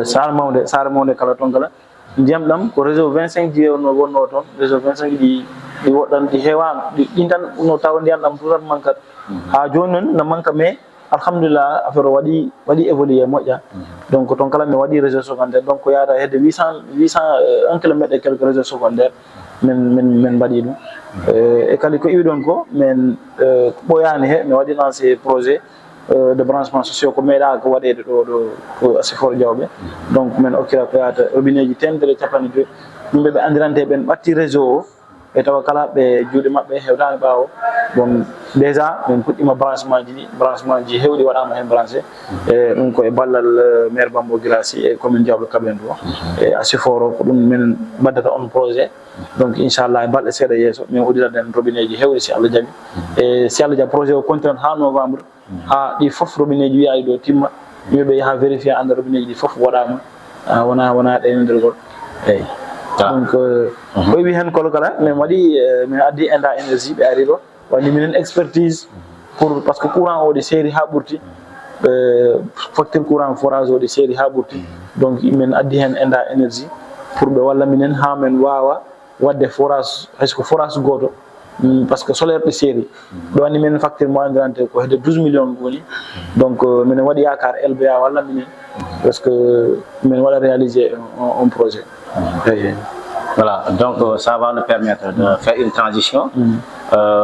sare mawde kala toon kala ndiyam ɗam ko réseau 25 ji wonno toon réseau 25 ɗi woɗɗan ɗi hewano ɗin tan no tawa ndiyam ɗam tout tan mankat ha joni noon no manka mais alhamdulillah affaire o waɗi évolué moƴƴa donc toon kala mi waɗi réseau secondaire donc ko yahata hedde 800 1 kilomètre et quelques réseau secondaire min mbaɗi ɗum e kadi ko iwi ɗon ko min ɓoyani he mi waɗi lancé projet de branchement sociaux ko meeɗa ko waɗede ɗo Asiforo Diaobé donc min okkira ko yahata robinet ji temedere capanɗe joyyi yimɓe ɓe andirante ɓen ɓatti réseau o e tawa kala ɓe juuɗe mabɓe hewtani ɓawo bon déjà min puɗɗima branchement ji hewɗi waɗama hen branché e ɗum ko e ballal maire Bambo Girassi e commune Diaobé Kaɓen ɗo e Asiforo ko ɗum min baddata on projet donc inchallah e balɗe seeɗa yesso min uddirat robinet ji hewɗi si Allah jaaɓi e si Allah jaaɓi projet o continue ha novembre ha ɗi foof robinet ji wiyaɗi ɗo timma yimɓeɓe yaaha vérifier anda robinet ji ɗi foof waɗama wona ɗeynodirgol eyyi donc ko wi hen kolo kala min waɗi min addi ENDA énergie ɓe ari ɗo waɗi minen expertise pour par ce que courant o ɗi seeri ha ɓurti facture courant forage o ɗi seeri ha ɓurti donc min addi hen ENDA énergie pour ɓe walla minen ha min wawa wadde forage hayso forage goto par ce que solaire ɗi seeri ɗo anni min facture mo andirante ko hedde 12 millions woni donc minen waɗi yakar LBA walla minen parce que min waɗa réaliser un projet. Voilà, donc ça va nous permettre de faire une transition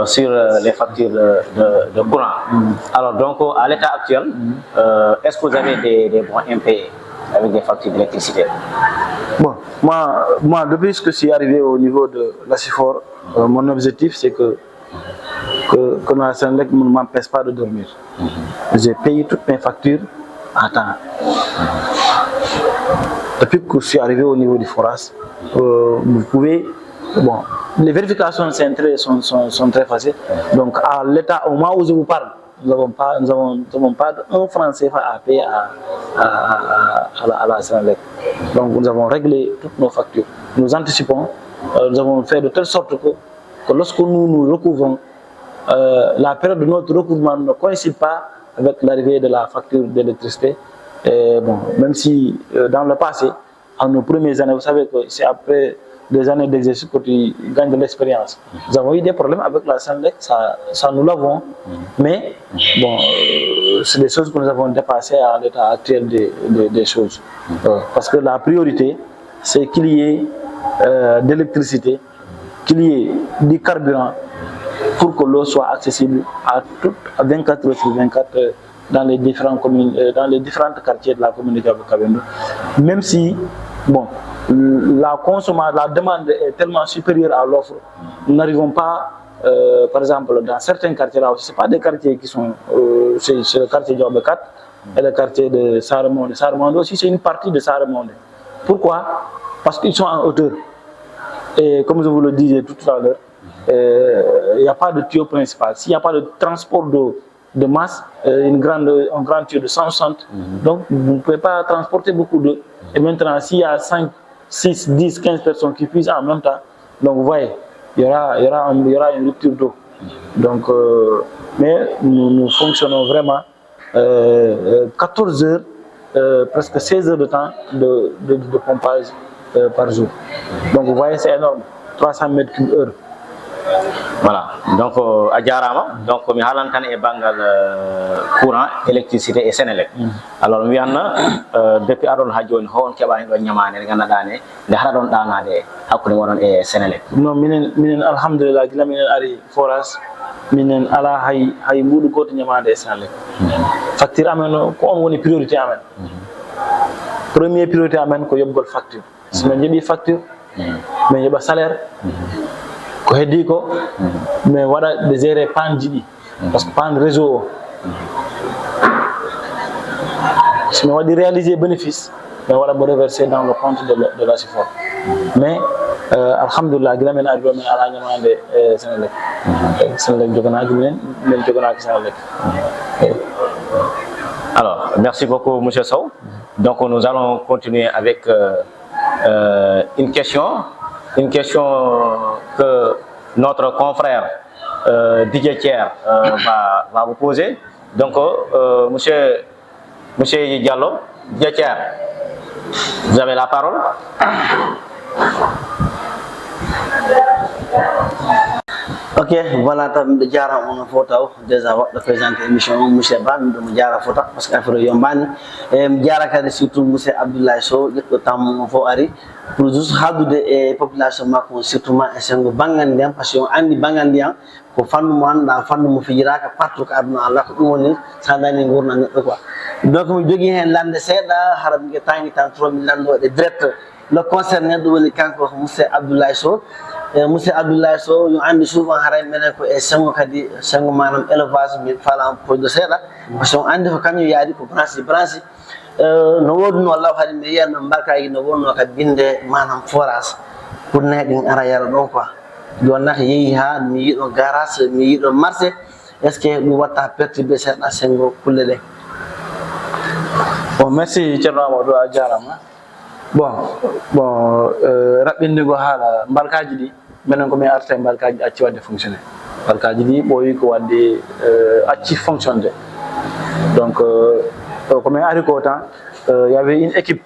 sur les factures de courant. Alors donc à l'état actuel, est-ce que vous avez des bons impayés avec des factures d'électricité? Bon, moi depuis que je suis arrivé au niveau de l'Asiforo, mon objectif c'est que que la Sénélec ne m'empêche pas de dormir. J'ai payé toutes mes factures à temps. Depuis que je suis arrivé au niveau du forage, vous pouvez... Bon, les vérifications sont très faciles. Donc, à l'état, au moment où je vous parle, nous n'avons pas un franc CFA à payer à la Sénélec. Donc, nous avons réglé toutes nos factures. Nous anticipons, nous avons fait de telle sorte que lorsque nous recouvrons, la période de notre recouvrement ne coïncide pas avec l'arrivée de la facture d'électricité. Bon, même si dans le passé, en nos premières années, vous savez que c'est après des années d'exercice que tu gagnes de l'expérience. Nous avons eu des problèmes avec la Sénélec, ça nous l'avons, mais bon, c'est des choses que nous avons dépassées à l'état actuel des choses. Parce que la priorité, c'est qu'il y ait d'électricité, qu'il y ait du carburant pour que l'eau soit accessible à 24 heures sur 24 dans les différentes communes, dans les différents quartiers de la communauté de Kabendo. Même si, bon, la demande est tellement supérieure à l'offre, nous n'arrivons pas, par exemple, dans certains quartiers là, ce n'est pas des quartiers qui sont, c'est le quartier de Djobé 4 et le quartier de Saremonde. Saremonde aussi, c'est une partie de Saremonde. Pourquoi? Parce qu'ils sont en hauteur. Et comme je vous le disais tout à l'heure, il n'y a pas de tuyau principal. S'il n'y a pas de transport d'eau de masse, un grand tuyau de 160, donc vous ne pouvez pas transporter beaucoup d'eau. Et maintenant, s'il y a 5, 6, 10, 15 personnes qui puissent en même temps, donc vous voyez, il y aura une rupture d'eau. Donc, mais nous fonctionnons vraiment 14 heures, presque 16 heures de temps de pompage par jour. Donc vous voyez, c'est énorme, 300 mètres cubes heure. Voilà, donc à Djarama, donc mi halantan e bangal courant, électricité et Sénélec. Alors mi anna depuis adon ha joni hon keɓani ɗon ñamade nde ganduɗa ne nde haɗa ɗon ɗanade hakkude moɗon e Sénélec. Non, minen alhamdulillah gila minen ari forage minen ala hay mbuɗu goto ñamade e Sénélec. Facture amen ko on woni priorité amen. Premier priorité amen ko yobgol facture. Si min jeeɓi facture min yoɓa salaire ko heddi ko mais waɗa de gérer panne jiɗi parce que panne réseau o si mi waɗi réaliser bénéfice mi waɗa mo reversé dans le compte de la SIFOR. Mais alhamdulillah gila men ari ɗo min ala ñamade Sénélec. Sénélec joganaki minen joganaki Sénélec. Alors merci beaucoup monsieur Sow. Donc nous allons continuer avec une question que notre confrère Didier Thier va vous poser. Donc, monsieur Diallo, Didier Thier, vous avez la parole. Ok, voilà, je jara on photo déjà de présenter l'émission monsieur Ba de jara photo parce que affaire yombani et jara kadi surtout monsieur Abdoulaye Sow ko tam fo ari pour juste hadude e population makko surtout ma esengo bangandiam parce que andi bangandiam ko fannu mo anda fannu mo fijiraka partout ko aduna Allah ko dum woni sandani ngurna neddo quoi. Donc mi jogi hen lande seda haram ke tangi tan 3000 lando de direct le concerné do woni kanko monsieur Abdoulaye Sow. Monsieur Abdoulaye Sow yo andi souvent haray menen ko e sango kadi sango manam élevage mi fala pour de seda parce que andi ko kanyo yaadi ko branche no wodno Allah hadi me yiyano mbarkaji no wonno ka binde manam forage pour nedin ara yara don quoi don nak yeyi ha mi yido garage mi yido marché est ce que mi watta perturber seda sango kulle de. Bon, merci Thierno Amadou a jarama. Bon rabbindigo haala mbalkaji ɗi minen komin arta mbalkaji acci wadde fonctionné mbalkaji ɗi ɓooyi ko wadde acci fonctionné. Donc komin ari ko tan y avait une équipe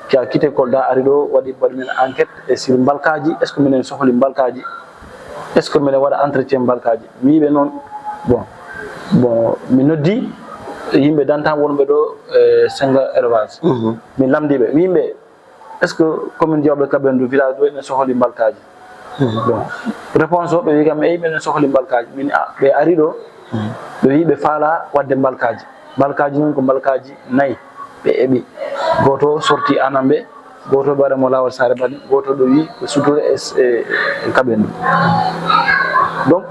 qui a quitté Kolda ari ɗo waɗi men enquête et sur mbalkaji est ce que minen sohli mbalkaji est ce que minen waɗa entretien mbalkaji mi yiɓe noon bon mi noddi yimɓe dantan wonɓe ɗo senga élevage mi lamdiɓe mi yimɓe est ce que commune Djobé Kabendou village ɗo ene sohli mbalkaji. Bon réponse o ɓe wi kam eyi minen sohli mbalkaji min ɓe ari ɗo ɓe wi ɓe faala wadde mbalkaji noon ko mbalkaji 4 ɓe eɓi goto sorti Anambé goto ɓe waɗamo lawol Sare Bani goto ɗo wi ɓe sutore e Kabendou. donc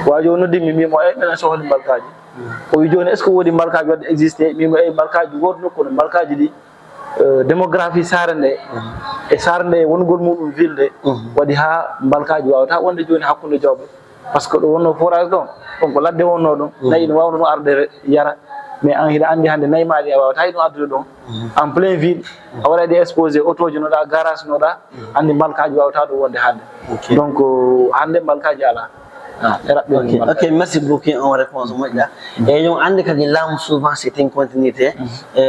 wajo no dimmi mi mo ay mena sohli balkaji o wi joni est ce que wodi balkaji wadde existé mi mo ay balkaji wodno ko balkaji di démographie sarande e sarande wongol mudum ville wadi ha balkaji wawata wonde joni hakkunde jawbe parce que do wonno forage don ko ladde wonno don nayi no wawno arde yara mais en hida andi hande nayi maadi wawata no addude don en plein ville a wara de exposé auto no da garage no da andi balkaji wawata do wonde hande donc hande balkaji ala ok, merci beaucoup en réponse moƴƴa et yon andi kadi laamu souvent c'est une continuité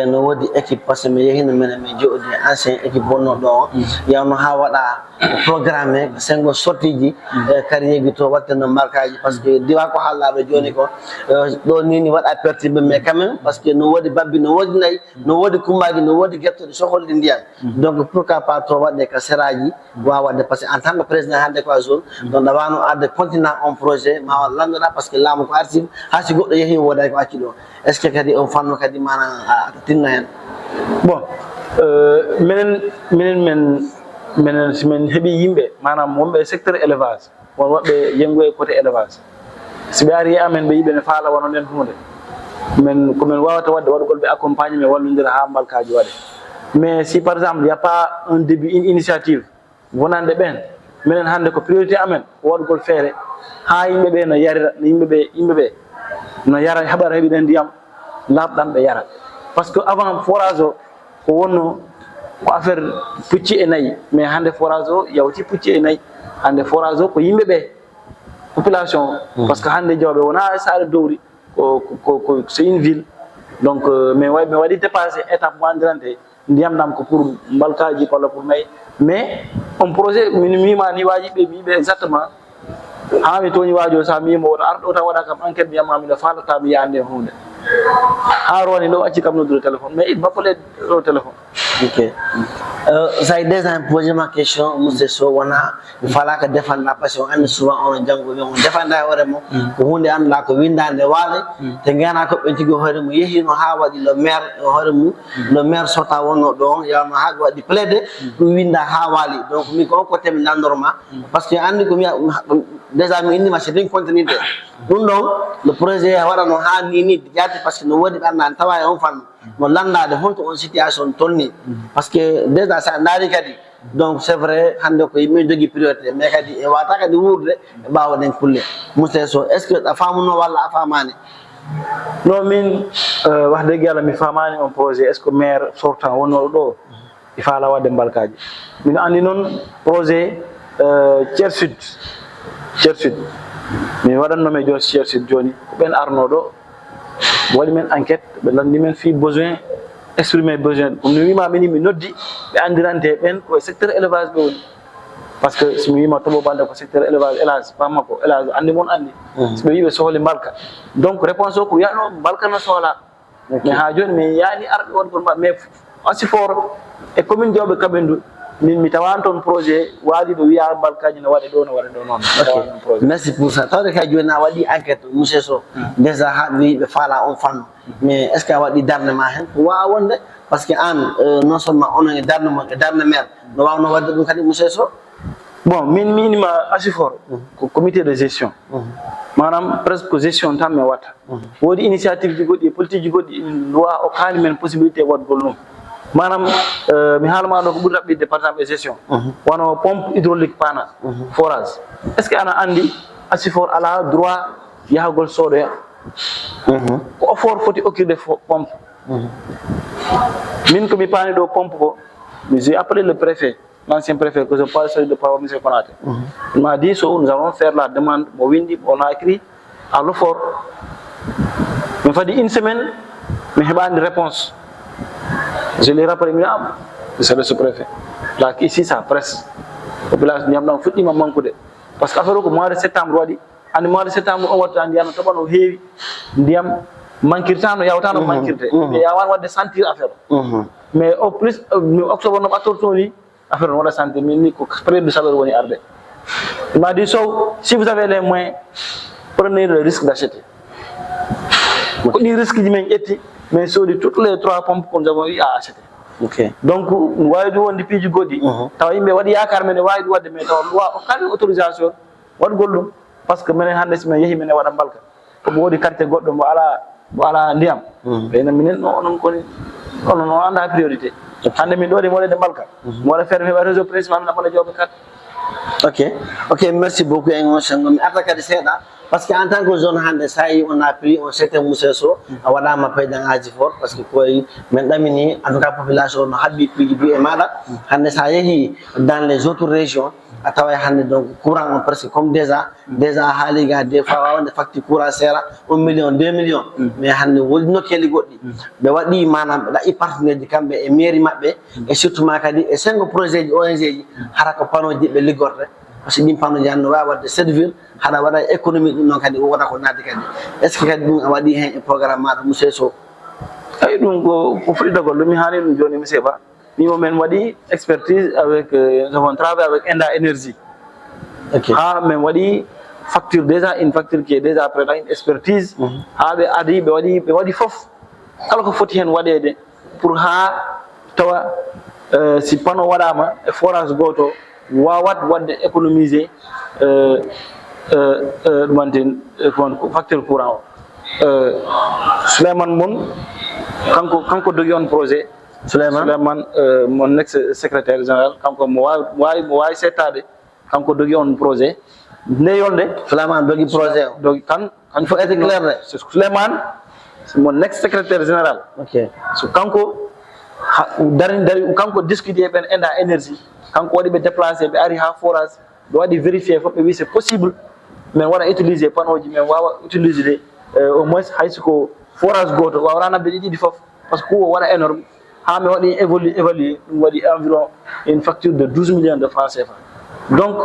no wodi équipe parce que mi yehino minen min jooɗi ancien équipe bonnoɗo o yawno ha waɗa programme sengo sortiji carrière to watte no markaji par ce que diwa ko hallaɗo joni ko ɗo nini waɗa pertiɓe mais quand même par ce que no wodi babbi no wodi nayyi no wodi kumbaji no wodi guertoɗe soholde ndiyam donc pourquoi pas to waɗde ka seraji wawa wadde par ce que en tant que président hande ko a zone donc ɗawano adde continent on projet ma landoɗa par ce que laamu ko arti ha si goɗɗo yeehi wodani ko acci ɗo est ce que kadi on fanno kadi mana tinno hen bon minen simin heeɓi yimɓe manam wonɓe secteur élevage won woɓɓe yengo e côté élevage si ɓe ari amen ɓe yiɓe ne faala wono nden hunde men komin wawata wadde waɗugol ɓe accompagné men wallodira ha mbalkaji waɗe mais si par exemple y a pas un début une initiative wonande ɓen minen hande ko priorité amen waɗugol feere ha yimɓeɓe no yarira no yimɓeɓe no yara haɓara heeɓi ɗen ndiyam labɗam ɓe yara par ce que avant forage o ko wonno ko affaire pucci e nayyi mais hande forage o yawti pucci e nayyi hande forage o ko yimɓeɓe population par ce que hande jawɓe wona saare dowri ko c'est une ville donc mi waɗi dépassé étape mo andirante ndiyam ɗam ko pour mbalkaji walla pour nayyi mais on projet min mima ni wajiɓe mi yiɓe exactement ha mi toñi wajo sa mimo woto arɗo tan waɗa kam enquête mi yamma miɗo falata mi yande hunde ha roni ɗo acci kam noddude téléphone mais il bappale ɗo téléphone ok ça a déjà posé ma question monsieur Sow wona mi falaka défendre parce que on andi souvent on janggo on défendre hoore mo ko hunde anda ko windande waale te ngana ko ɓe tigi hoore mo yehino ha waɗi le maire hoore mum le maire sota wonno ɗo yawno ha waɗi plaide ɗum winda ha waali donc min ko on côté mi nandorma parce que andi ko déjà mi indima c'est une continuité ɗum ɗon le projet waɗano ha nini jaati par ce que no woodi ɓernani tawa e on fanno mo landade honto on situation tonni par ce que déjà sa daari kadi donc c'est vrai hande ko yimɓe jogui priorité mais kadi e wata kadi wurde e ɓawa ɗen kulle monsieur Sow est ce que a famuno walla a famani non min wax dëgg yàlla mi famani on projet est ce que maire sortant wonnoɗo ɗo i faala wadde mbalkaji min andi noon projet Thier Sud min waɗannome joni Thier Sud joni ko ɓen arno ɗo waɗi men enquête ɓe landi men fi besoin exprimer besoin ɗum mi wima mini mi noddi ɓe andirante ɓen koye secteur élevage ɓe woni par ce que somi wima toɓo bande ko secteur élevage élage pamma ko élage andi mon andi so ɓe wi ɓe sohli mbalka donc réponse o ko wiyano mbalka no sohla mais ha joni mi yaani arɓe wonɓon mais aussi fort e commune Diawɓe Kabendou min mi tawan toon projet waali ɗo wiya mbalkaji no waɗe ɗo no waɗe ɗo noon merci pour ça tawde kay joni a waɗi enquête monsieur Sow déjà ha wi ɓe faala on fanno mais est ce que a waɗi darde ma hen ko wawa wonde par ce que an non seulement onon e darde mo e darde maire no wawno wadde ɗum kadi monsieur Sow bon min mi inima ASUFOR ko comité de gestion manam presque gestion tan mi watta woodi initiative ji goɗɗi e politique ji goɗɗi loi o kaali men possibilité waɗgol ɗum manam mi haalma ɗo ko ɓuri raɓɓide par exemple e gestion wono pompe hydraulique pana forage est ce que ana andi ASUFOR ala droit yahagol sooɗoya ko OFOR foti okkirde pompe min komi paani ɗo pompe ko j'ai appelé le préfet l'ancien préfet que je parle de Pao monsieur Konaté il m'a dit so nous allons faire la demande mo windi on a écrit à l'OFOR mi fadi une semaine mi heɓani réponse je l'ai rappelé mi monsieur le sous-préfet là ici ça presse population ndiyam ɗam fuɗɗima manqude par ce que affaire o ko mois de septembre waɗi andi mois de septembre on watta ndiyam no toɓa no heewi ndiyam manquirta no yawta no manquirte ɓe yawani wadde sentir affaire o mais au plus octobre no ɓattorto ni affaire on waɗa sentir min ni ko période de chaleur woni arde il m'a dit Sow si vous avez les moyens prenez le risque d'acheter ko ɗi risque ji men ƴetti mais soodi toutes les 3 pompes que nous avons eu à acheter donc wawi ɗum wonde piiji goɗɗi tawa yimɓe waɗi yakar men e wawi ɗum wadde mais tawa loi o kali autorisation waɗgol ɗum parce que minen hande si men yehi minen waɗa mbalka ko woodi quartier goɗɗo mo ala ndiyam ɓeyna minen no onon koni onon o anda priorité hande min ɗo de moɗede mbalka mo waɗa feere mi heɓa réseau principal mi ɗaɓɓana jooɓe kat. Ok, merci beaucoup Engo Senghor. Mi arta kadi seeɗa parce que en tant que zone hande sa yi on a pris un certain Moussa Sow a waɗama paydan aji fort parce que koye min ɗamini en tout cas population no haɓɓi piiji bi e maɗa hande sa yeehi dans les autres régions a tawa hande donc courant on presque comme déjà haali ga des fois wawande facture courant seera 1 million 2 millions mais hande woni nokkeli goɗɗi ɓe waɗi manam ɓe ɗaɓɓi partenaire ji kamɓe e mairie maɓɓe et surtout ma kadi e 5 projet ji ONG ji hara ko panoji ɓe liggorte parce que ɗin panoji hande no wawi wadde 7 ville haɗa waɗa économique ɗum noon kadi wona ko naddi kadi est ce que kadi ɗum a waɗi hen e programme maɗa monsieur Sow? Ay ɗum ko fuɗɗitagol ɗum mi haali ɗum joni monsieur Ba mimo men waɗi expertise avec nous avons travaillé avec Enda Énergie ha men waɗi facture déjà une facture qui est déjà prête une expertise ha ɓe adi ɓe waɗi fof kala ko foti hen waɗede pour ha tawa si pano waɗama e forage goto wawat wadde économiser ɗumanten facture courant o Souleymane Mon kanko dogi on projet Souleymane mon ex secrétaire général kanko mo wawi settade kanko dogi on projet nde yolde Souleymane dogi projet o dogi kan faut être clair de Souleymane c'est mon ex secrétaire général so kanko dari kanko discuté ben Enda Énergie kanko waɗi ɓe déplacé ɓe ari ha forage ɓe waɗi vérifié fof ɓe wi c'est possible min waɗa utiliser panoji min wawa utiliser au moins haysiko forage goto wawra nabde ɗiɗi fof par ce que ko waɗa énorme ha mi waɗi évalué ɗum waɗi environ une facture de 12 millions de francs CFA donc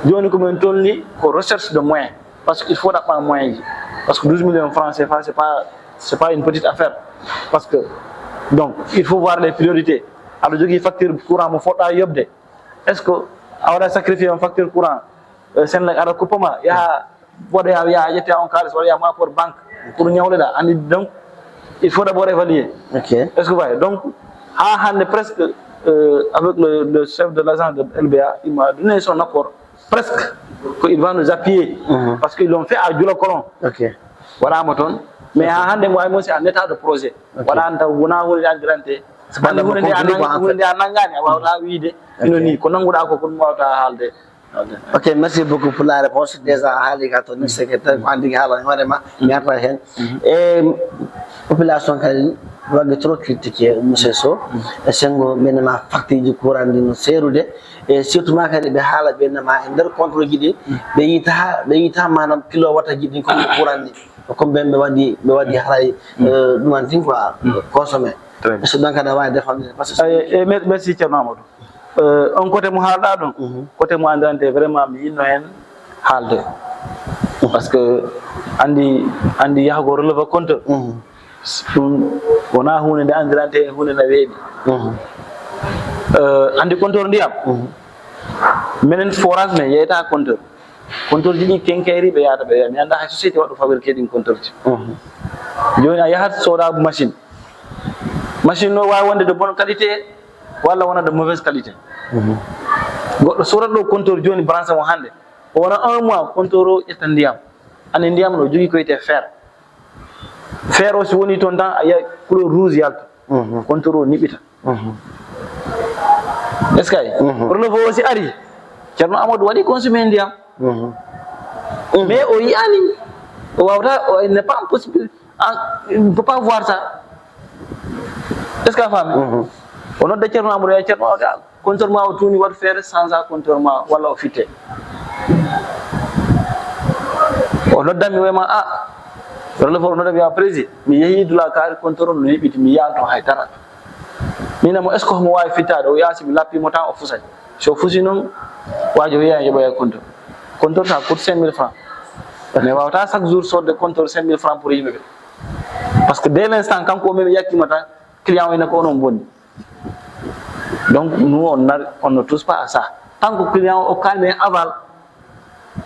joni komin tolni ko recherche de moyens parce que il faut ɗaɓɓa moyens ji parce que 12 millions de francs CFA c'est pas une petite affaire parce que donc il faut voir les priorités aɗa jogui facture courant mo foɗɗa yobde est ce que a waɗa sacrifié on facture courant Senelec aɗa kuppama yaha waɗa yaha ƴette on kalis waɗa yaha apport banque pour ñawleɗa andi donc il faut d'abord évaluer est ce que vous voyez donc ha hande presque avec le chef de l'agence de LBA il m'a donné son apport presque qu'il va nous appuyer parce qu'ils l'ont fait à Djulakolon waɗama toon mais ha hande mo way mo si en état de projet waɗani taw wona hunde andirante hande hunde nde a nanggani a wawata wiide ino ni ko nannguɗa ko ɗum wawata haalde. Ok, merci beaucoup pour la réponse. Déjà, Hali Gaton, secrétaire, Andy Halan, vraiment, merci. Et population qui va trop critiquer Monsieur Sow, et c'est un facteur du courant de nos séroudes, et surtout, ma carrière de Hala, bien, ma ender contre guidé, beita manam kilowatt guidé comme courant, comme ben Bewadi Harai, nous en disons quoi, consommer. C'est donc à la défendre. Merci, Tchernamodo. On côté mo haalɗa ɗon côté mo andante vraiment mi yinno hen haalde par ce que andi yahago releva compteur ɗum wona hunde nde andirante hen hunde no weeɓi andi compteur ndiyam minen forage men yeyta compteur ji ɗi kenkayri ɓe yahata ɓe wiya mi anda hay société waɗo fabriqué ɗin compteur ji joni a yahat soɗa machine o wawi wonde de bonne qualité walla wona de mauvaise qualité goɗɗo sorat ɗo compteur joni branché mo hande o wona 1 mois compteur o ƴetta ndiyam andi ndiyam ɗo jogui koyte fer o si woni toon tan a yiya couleur rouge yalta compteur o niɓita est ce que ay relevo o si ari ceerno Amadou waɗi consommé ndiyam mais o yiyani o wawata il n'est pas possible il ne peut pas voir ça est ce que a faami o nodda ceerno Amadou ya ceerno compteur ma o tuuni wat feere change compteur ma walla o fitte o noddami wiyma relève o nodda wiya président mi yeehi dula kaari compteur no heɓiti mi yiyanto haydara minamo est ce que homo wawi fittade o yaasi mi lappimo tan o fusay so fusi noon wajo wiya yoɓoya compteur ça coûte 5000 francs mais wawata chaque jour sodde compteur 5000 francs pour yimɓeɓe par ce que dès l' instant kanko o mimi yakkima tan client o ene ko onon bonni. Donc nous, on ne touche pas à ça. Tant que le client au calme et aval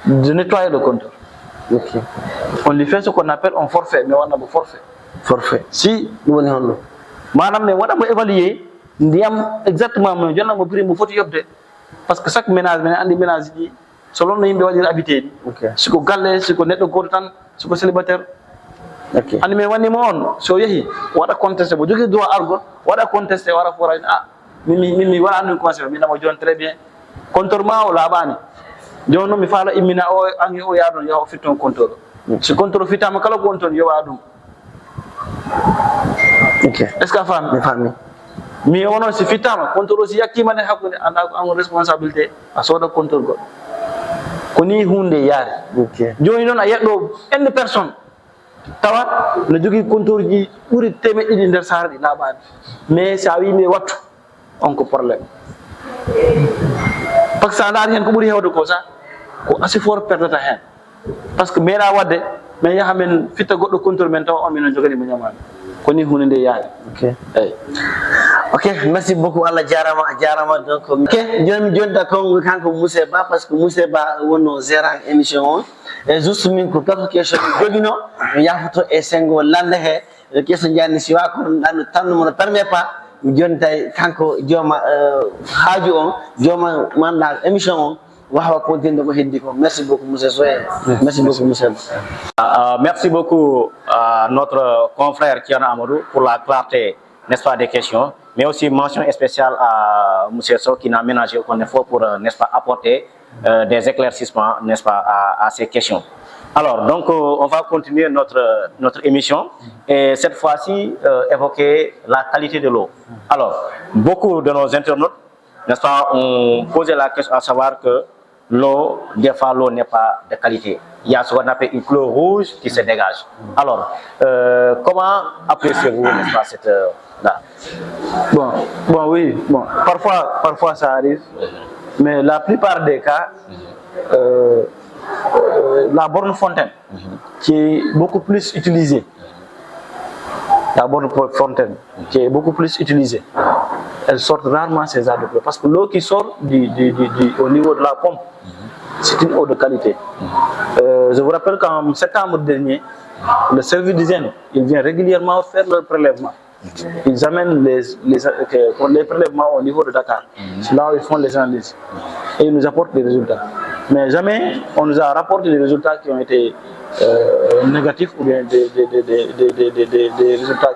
de nettoyer le compteur. On lui fait ce qu'on appelle un forfait, mais on a un forfait. Forfait. Si nous avons madame, on a évalué, nous avons exactement mon prix, mon photo, parce que chaque ménage, il selon no yimɓe waɗiri habité siko galle siko neɗɗo goto tan siko célibataire andi min wannima on so yeehi waɗa contesté mo jogui droit argol waɗa contesté wara forani min waɗa andumi conseil minamo joni très bien compteur ma o laaɓani joni noon mi faala immina o angi o yaa ɗon yaha o fitton compteur o so compteur o fittama kala ko woni toon yowa ɗum est ce que a faami mi onon si fittama compteur o si yakkima nen hakkude anda ko an responsabilité a sooda compteur goɗɗo ko ni hunde yaari joni noon a yeɗɗo ende personne tawa no jogui compteur ji ɓuuri temeɗɗe ɗiɗi nder saara ɗi laaɓani mais sa wimi wattu on ko probléme par ce que sa daari hen ko ɓuuri hewde ko sa ko assez fort perdata hen par ce que meeɗa wadde min yaha min fitta goɗɗo compteur men taw on minen jogani mo ñamani koni hunde nde yaari eyyi ok merci beaucoup Allah jarama donc joni ta kanko Moussé Ba par ce que Moussé Ba wonno gérant émission on e juste min ko quelques questions joguino mi yafoto e sengo lande he question janni si wa ko ɗanno tannumo no permet pas joni tay kanko jooma haaju on jooma manda émission on wawa continuer ko heddi ko merci beaucoup Moussé Soye merci beaucoup Moussé Ba merci beaucoup à notre confrère Thierno Amadou pour la clarté, n'est-ce pas, des questions, mais aussi mention spéciale à Moussé Sow qui n'a ménagé aucun effort pour, n'est-ce pas, apporter des éclaircissements, n'est-ce pas, à ces questions. Alors, donc, on va continuer notre émission et cette fois-ci évoquer la qualité de l'eau. Alors, beaucoup de nos internautes, n'est-ce pas, ont posé la question à savoir que l'eau, des fois, l'eau n'est pas de qualité. Il y a ce qu'on appelle une couleur rouge qui se dégage. Alors, comment appréciez-vous, n'est-ce pas, cette là? Bon, oui, parfois ça arrive, mais la plupart des cas, la borne fontaine, qui est beaucoup plus utilisée, elle sort rarement ces eaux de pluie, parce que l'eau qui sort au niveau de la pompe, c'est une eau de qualité. Je vous rappelle qu'en septembre dernier, le service d'hygiène, il vient régulièrement faire leur prélèvement. Ils amènent les prélèvements au niveau de Dakar. C'est là où ils font les analyses. Et ils nous apportent des résultats. Mais jamais on nous a rapporté des résultats qui ont été négatifs ou bien des résultats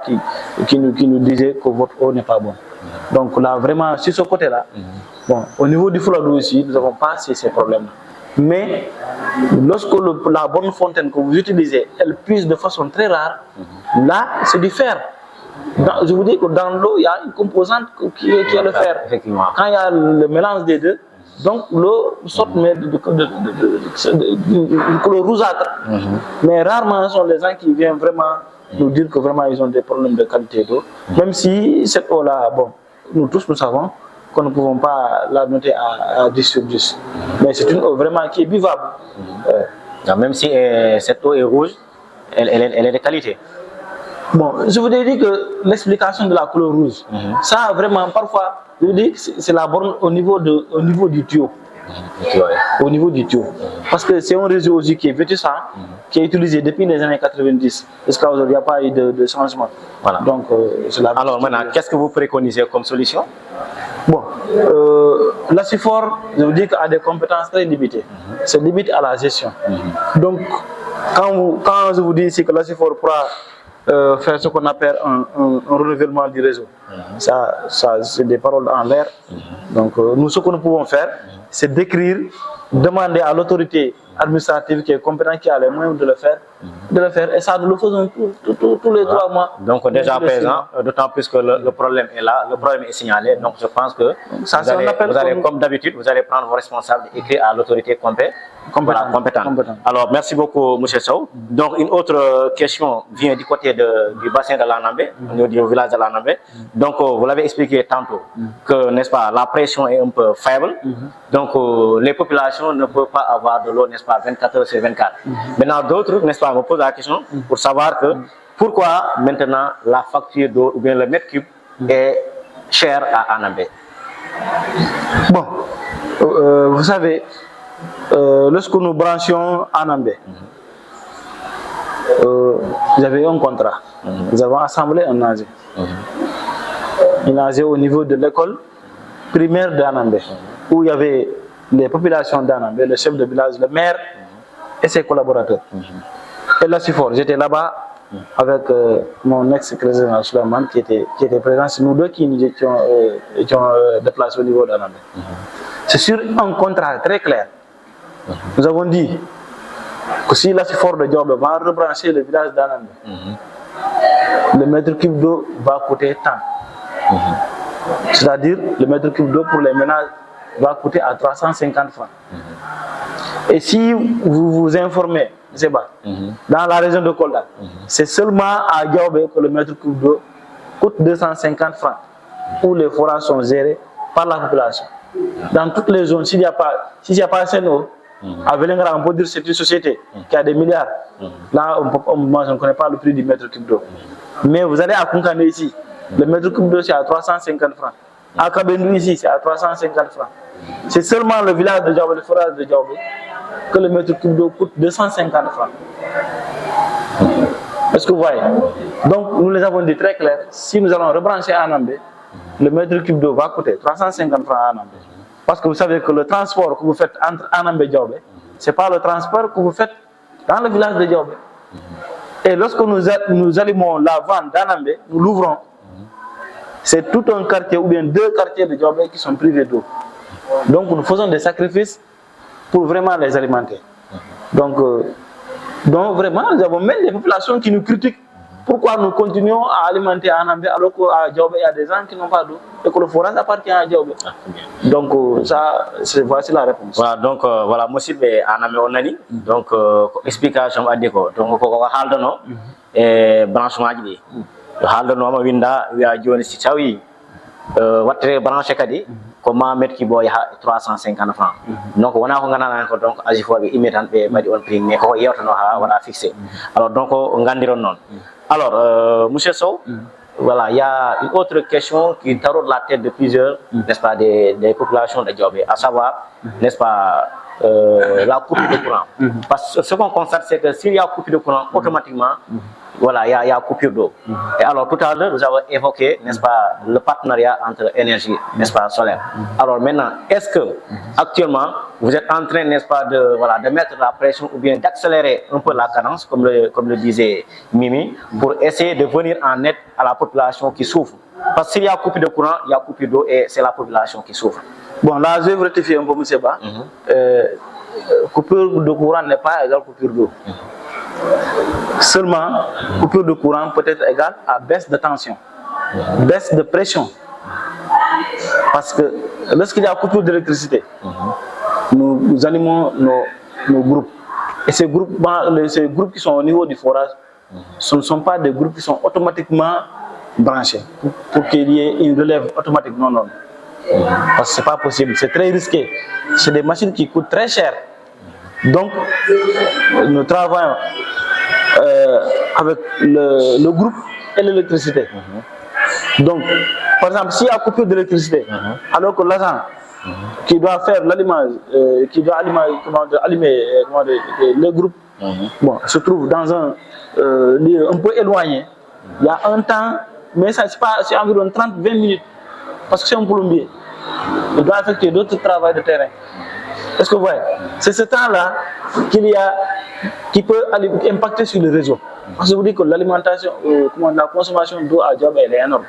qui nous disaient que votre eau n'est pas bonne. Donc là, vraiment, sur ce côté-là, bon, au niveau du Fouladou aussi, nous n'avons pas ces problèmes-là. Mais lorsque la bonne fontaine que vous utilisez, elle puise de façon très rare, là, c'est du fer. Je vous dis que dans l'eau, il y a une composante qui est le fer. Quand il y a le mélange des deux, donc l'eau sort d'une couleur rougeâtre. Mais rarement, ce sont les gens qui viennent vraiment nous dire que vraiment ils ont des problèmes de qualité d'eau. Même si cette eau-là, bon, nous tous nous savons qu'on ne pouvons pas la noter à 10 sur 10. Mais c'est une eau vraiment qui est buvable. Même si cette eau est rouge, elle est de qualité. Bon, je vous ai dit que l'explication de la couleur rouge, ça vraiment parfois, je vous dis que c'est la borne au niveau du tuyau. Au niveau du tuyau. Parce que c'est un réseau aussi qui est vétustant, qui est utilisé depuis les années 90. Jusqu'à aujourd'hui, il n'y a pas eu de changement. Voilà. Donc, alors maintenant, qu'est-ce que vous préconisez comme solution? Bon, l'ACIFOR, je vous dis, a des compétences très limitées. C'est limite à la gestion. Donc, quand je vous dis ici que l'ACIFOR pourra faire ce qu'on appelle un renouvellement du réseau, ça c'est des paroles en l'air. Donc, nous, ce que nous pouvons faire, c'est d'écrire, demander à l'autorité administrative qui est compétente, qui a les moyens de le faire, et ça nous le faisons tous les 3 mois. Donc déjà à présent, d'autant plus que le problème est là, le problème est signalé, donc je pense que vous allez comme d'habitude, vous allez prendre vos responsables et écrire à l'autorité compétente. Alors merci beaucoup M. Sow. Donc une autre question vient du côté du bassin de l'Anambé, du village de l'Anambé. Donc vous l'avez expliqué tantôt que, n'est-ce pas, la pression est un peu faible. Donc les populations ne peuvent pas avoir de l'eau, n'est-ce pas, 24 heures sur 24. Maintenant d'autres, n'est-ce pas, me posent la question pour savoir que pourquoi maintenant la facture d'eau ou bien le mètre cube est cher à Anambé. Bon, vous savez, lorsque nous branchions Anambé, j'avais un contrat. Nous avons assemblé un AG. Un AG au niveau de l'école primaire d'Anambé, où il y avait les populations d'Anambé, le chef de village, le maire et ses collaborateurs. Et là, c'est fort. J'étais là-bas avec mon ex-président Souleymane qui était présent. C'est nous deux qui nous étions déplacés au niveau d'Anambé. C'est sur un contrat très clair. Nous avons dit que si la fort de Diop va rebrancher le village d'Anambé, le mètre cube d'eau va coûter tant. C'est-à-dire, le mètre cube d'eau pour les ménages va coûter à 350 francs. Et si vous vous informez, dans la région de Kolda, c'est seulement à Diaobé que le mètre cube d'eau coûte 250 francs, où les forages sont gérés par la population. Dans toutes les zones, s'il n'y a pas assez d'eau, à Velingara, on peut dire que c'est une société qui a des milliards. Là, on ne connaît pas le prix du mètre cube d'eau. Mais vous allez à Konkane ici, le mètre cube d'eau c'est à 350 francs. À Kabendou ici, c'est à 350 francs. C'est seulement le village de Diaobé, le forage de Diaobé, que le mètre cube d'eau coûte 250 francs. Est-ce que vous voyez? Donc, nous les avons dit très clair, si nous allons rebrancher à Anambé, le mètre cube d'eau va coûter 350 francs à Anambé. Parce que vous savez que le transport que vous faites entre Anambé et Diaobé, ce n'est pas le transport que vous faites dans le village de Diaobé. Et lorsque nous allumons la vente d'Anambé, nous l'ouvrons, c'est tout un quartier ou bien 2 quartiers de Diaobé qui sont privés d'eau. Donc nous faisons des sacrifices pour vraiment les alimenter. Donc vraiment, nous avons même des populations qui nous critiquent. Pourquoi nous continuons à alimenter Anambé alors qu'à Diaobé, il y a des gens qui n'ont pas d'eau et que le forage appartient à Diaobé. Donc voici la réponse. Voilà, donc voilà, monsieur Anambé Onani, donc explication à déco. Donc on va haldono et branchement ji. Haldono ma winda wi'a joni si tawi wattere branché kadi ko ma met ki boy 350 francs. Donc wona ko ganana ko donc ajifobe imitan be badi on prix mais ko yewtano ha wala fixé. Alors donc gandiron non. Alors monsieur Sow, voilà, il y a une autre question qui taraude la tête de plusieurs, n'est-ce pas, des populations de Diaobé, à savoir, n'est-ce pas, la coupure de courant. Parce que ce qu'on constate, c'est que s'il y a coupure de courant, automatiquement, voilà, il y a coupure d'eau. Et alors, tout à l'heure, nous avons évoqué, n'est-ce pas, le partenariat entre énergie, n'est-ce pas, solaire. Alors maintenant, est-ce que, actuellement, vous êtes en train, n'est-ce pas, de mettre la pression ou bien d'accélérer un peu la cadence, comme le disait Mimi, pour essayer de venir en aide à la population qui souffre. Parce que s'il y a coupure de courant, il y a coupure d'eau et c'est la population qui souffre. Bon, là, je vais rectifier un peu, M. Ba. Coupure de courant n'est pas égale coupure d'eau. Seulement, coupure de courant peut être égale à baisse de tension, baisse de pression. Parce que lorsqu'il y a coupure d'électricité, nous animons nos groupes. Et ces groupes qui sont au niveau du forage, ce ne sont pas des groupes qui sont automatiquement branchés pour qu'il y ait une relève automatique. Non, non. Parce que ce n'est pas possible, c'est très risqué. C'est des machines qui coûtent très cher. Donc, nous travaillons avec le groupe et l'électricité. Donc, par exemple, s'il y a coupure d'électricité, alors que l'agent qui doit faire l'allumage, qui doit allumer le groupe, bon, se trouve dans un lieu un peu éloigné, il y a un temps, mais c'est environ 30-20 minutes, parce que c'est un plombier. Il doit effectuer d'autres travaux de terrain. Est-ce que vous voyez? C'est ce temps-là qui peut impacter sur le réseau. Parce que je vous dis que l'alimentation, la consommation d'eau à Diaobé est énorme.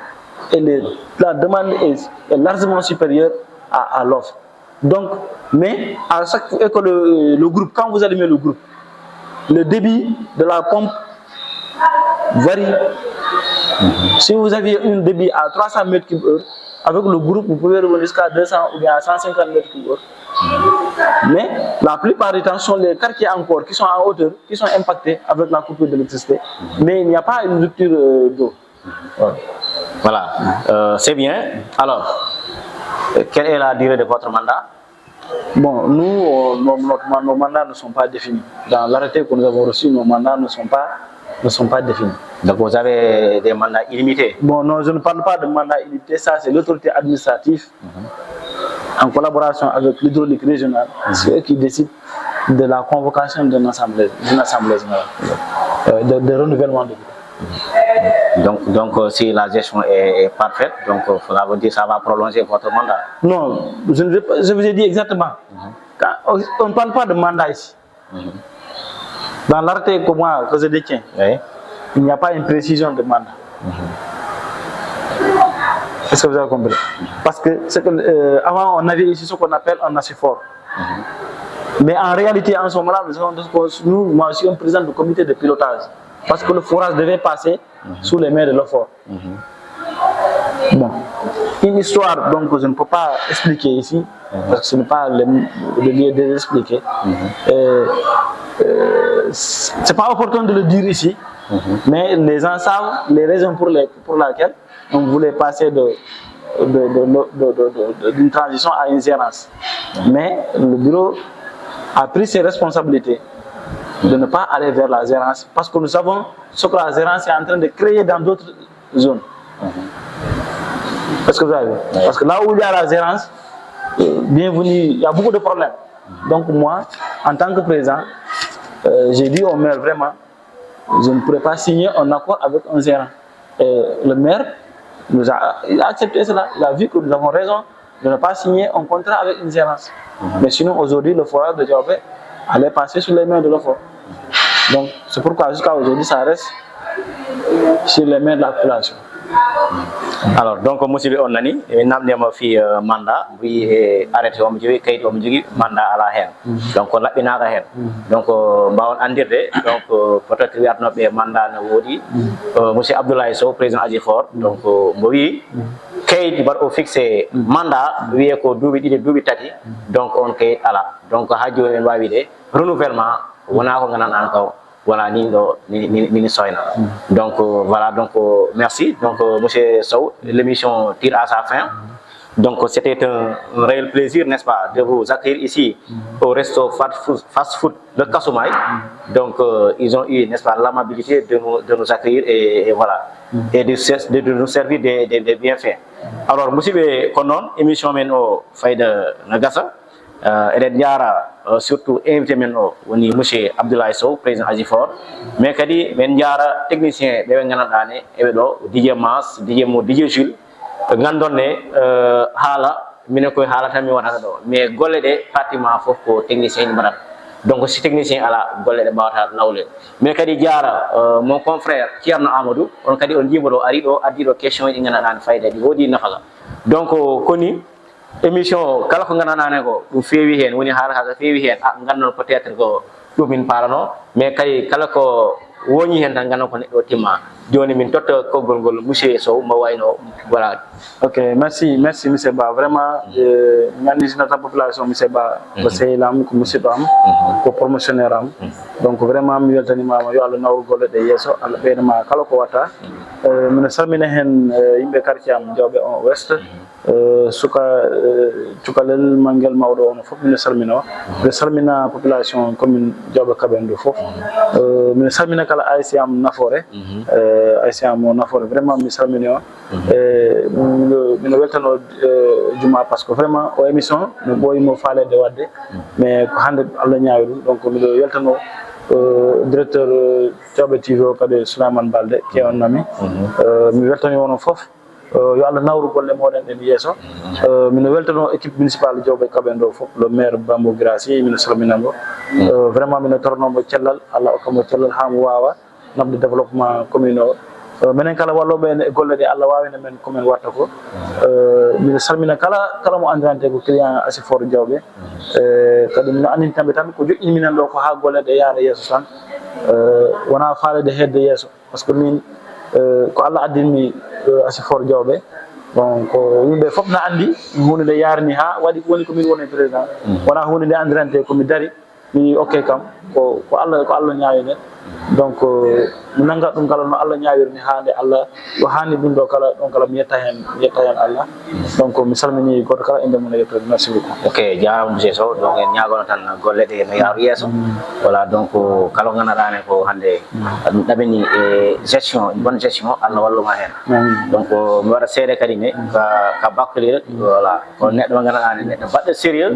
Et la demande est largement supérieure à l'offre. Donc, mais à chaque fois que le groupe, quand vous allumez le groupe, le débit de la pompe varie. Si vous aviez un débit à 300 m3/h, avec le groupe, vous pouvez revenir jusqu'à 200 ou bien à 150 m3/h. Mais la plupart du temps, ce sont les quartiers encore qui sont en hauteur, qui sont impactés avec la coupure d'électricité. Mais il n'y a pas une rupture d'eau. Voilà, c'est bien. Alors, quelle est la durée de votre mandat? Bon, nous, nos mandats ne sont pas définis. Dans l'arrêté que nous avons reçu, nos mandats ne sont pas définis. Donc vous avez des mandats illimités? Bon, non, je ne parle pas de mandat illimité, ça c'est l'autorité administrative, en collaboration avec l'hydraulique régionale, c'est eux qui décident de la convocation d'une assemblée générale, de renouvellement de bureau. Donc si la gestion est parfaite, donc cela veut dire que ça va prolonger votre mandat. Non, je vous ai dit exactement. On ne parle pas de mandat ici. Dans l'article que je détiens, il n'y a pas une précision de mandat. Est-ce que vous avez compris? Parce que, avant, on avait ici ce qu'on appelle un assifort. Mais en réalité, en ce moment-là, moi, je suis un président du comité de pilotage. Parce que le forage devait passer sous les mains de l'OFOR. Bon. Une histoire donc, que je ne peux pas expliquer ici, parce que ce n'est pas le lieu de l'expliquer. Ce n'est pas opportun de le dire ici, mais les gens savent les raisons pour lesquelles on voulait passer d'une transition à une gérance. Mais le bureau a pris ses responsabilités de ne pas aller vers la gérance parce que nous savons ce que la gérance est en train de créer dans d'autres zones. Est-ce que vous avez vu? Parce que là où il y a la gérance, bienvenue, il y a beaucoup de problèmes. Donc moi, en tant que président, j'ai dit au maire vraiment, je ne pourrais pas signer un accord avec un gérant. Et le maire il a accepté cela. Il a vu que nous avons raison de ne pas signer un contrat avec une gérance. Mais sinon, aujourd'hui, le forage de Diaobé allait passer sous les mains de l'OFOR. Donc, c'est pourquoi jusqu'à aujourd'hui, ça reste sur les mains de la population. Alors, donc, monsieur Onani, nous avons fait mandat, oui, arrêté au milieu, kayit au milieu, mandat à la haine. Donc, on l'a bien à la haine. Donc, on va en dire, donc, peut-être qu'il y a un mandat à Wodi, monsieur Abdoulaye Sow, président Adjifor, donc, oui, kayit va fixer mandat, oui, ko doubi tati, donc, on kayit à la. Donc, radio et wawide, renouvellement, on a encore. Voilà, donc voilà, donc merci. Donc monsieur Sow, l'émission tire à sa fin. Donc c'était un réel plaisir, n'est-ce pas, de vous accueillir ici au resto fast food de Kasumai. Donc ils ont eu, n'est-ce pas, l'amabilité de nous accueillir et voilà, et de nous servir des bienfaits. Alors monsieur Konon, émission meno Fayda Nagasa. Eden Diara surtout invité men o woni monsieur Abdoulaye Sow président Adjifor mais kadi men Diara technicien be gandanɗa ne eɓe ɗo DJ Mas DJ Mo DJ Jules gandonne haala minen koye haala tan mi wonata ɗo mais golle ɗe pratiquement foof ko technicien ni mbaɗata donc si technicien ala golle ɗe mbawata lawle mais kadi Diara mon confrère Thierno Amadou on kadi on jimo ɗo ari ɗo addi ɗo question ɗi gandanɗa ne fayda ɗi woodi nafaga donc koni émission kala ko gandanane ko ɗum feewi hen woni haala ka feewi hen gandon peut être ko ɗum min parano mais kay kala ko woni hen tan gandon ko neɗɗo timma joni min totta koggol ngol monsieur Sow mo wayno voilà. Ok, merci monsieur Ba, vraiment ngandi notre population monsieur Ba ko sehlam ko musidɗo am ko promotionnaire am donc vraiment mi weltanimama yo Allah nawru golle ɗe yesso Allah ɓeydama kala ko watta mino salmina hen yimɓe quartier am Diaobé 1 Ouest suka cukalel mangel mawɗo ono fof mino salmino mbiɗa salmina population commune Diaobé Kabendo fof mino salmina kala ASC am Nafoore ASC am Nafoore vraiment mi salmini o mino weltano juma par ce que vraiment o émission mi ɓooyimo faalede wadde mais ko hande Allah ñaawi ɗum donc miɗo weltano directeur Diaobé TV o kadi Souleymane Balde keewannami mi weltani wono fof yo Allah nawru golle moɗon ɗen yeeso mino weltano équipe municipale Diaobé Kabendo fof le maire Bambo Girassi mino salminamo vraiment mino tornomo cellal Allah okkamo cellal ha mo wawa nabde développement commune o minen kala walloɓe e golle ɗe Allah wawina men komin watta ko mino salmina kala mo andirante ko client Asifor Diaobé kadi mino andintamɓe tan ko joƴƴini minen ɗo ko ha golle ɗe yaara yeeso tan wona faalede hedde yeeso par ce que min ko Allah addinmi Asifor Diaobé bon ko yimɓe fof na andi hunde nde yarni ha waɗi woni komin woni président wona hunde nde andirante komi dari mi ok kam ko Allah ñaawi nen donc mi nanga ɗum kala no Allah ñaawirni hande Allah ɗo hani ɗum ɗo kala ɗon kala mi yetta hen Allah donc mi salmini goto kala inde mum e yettode merci beaucoup. Ok, jarama monsieur Sow, donc en ñagono tan golle ɗe no yaaru yeeso voilà donc kala gandanɗane ko hande ɗum ɗaɓini e gestion une bonne gestion Allah walluma hen donc mi waɗa seede kadi ne ka bakkolire voilà ko neɗɗo mo gandanɗane neɗɗo baɗɗo sérieux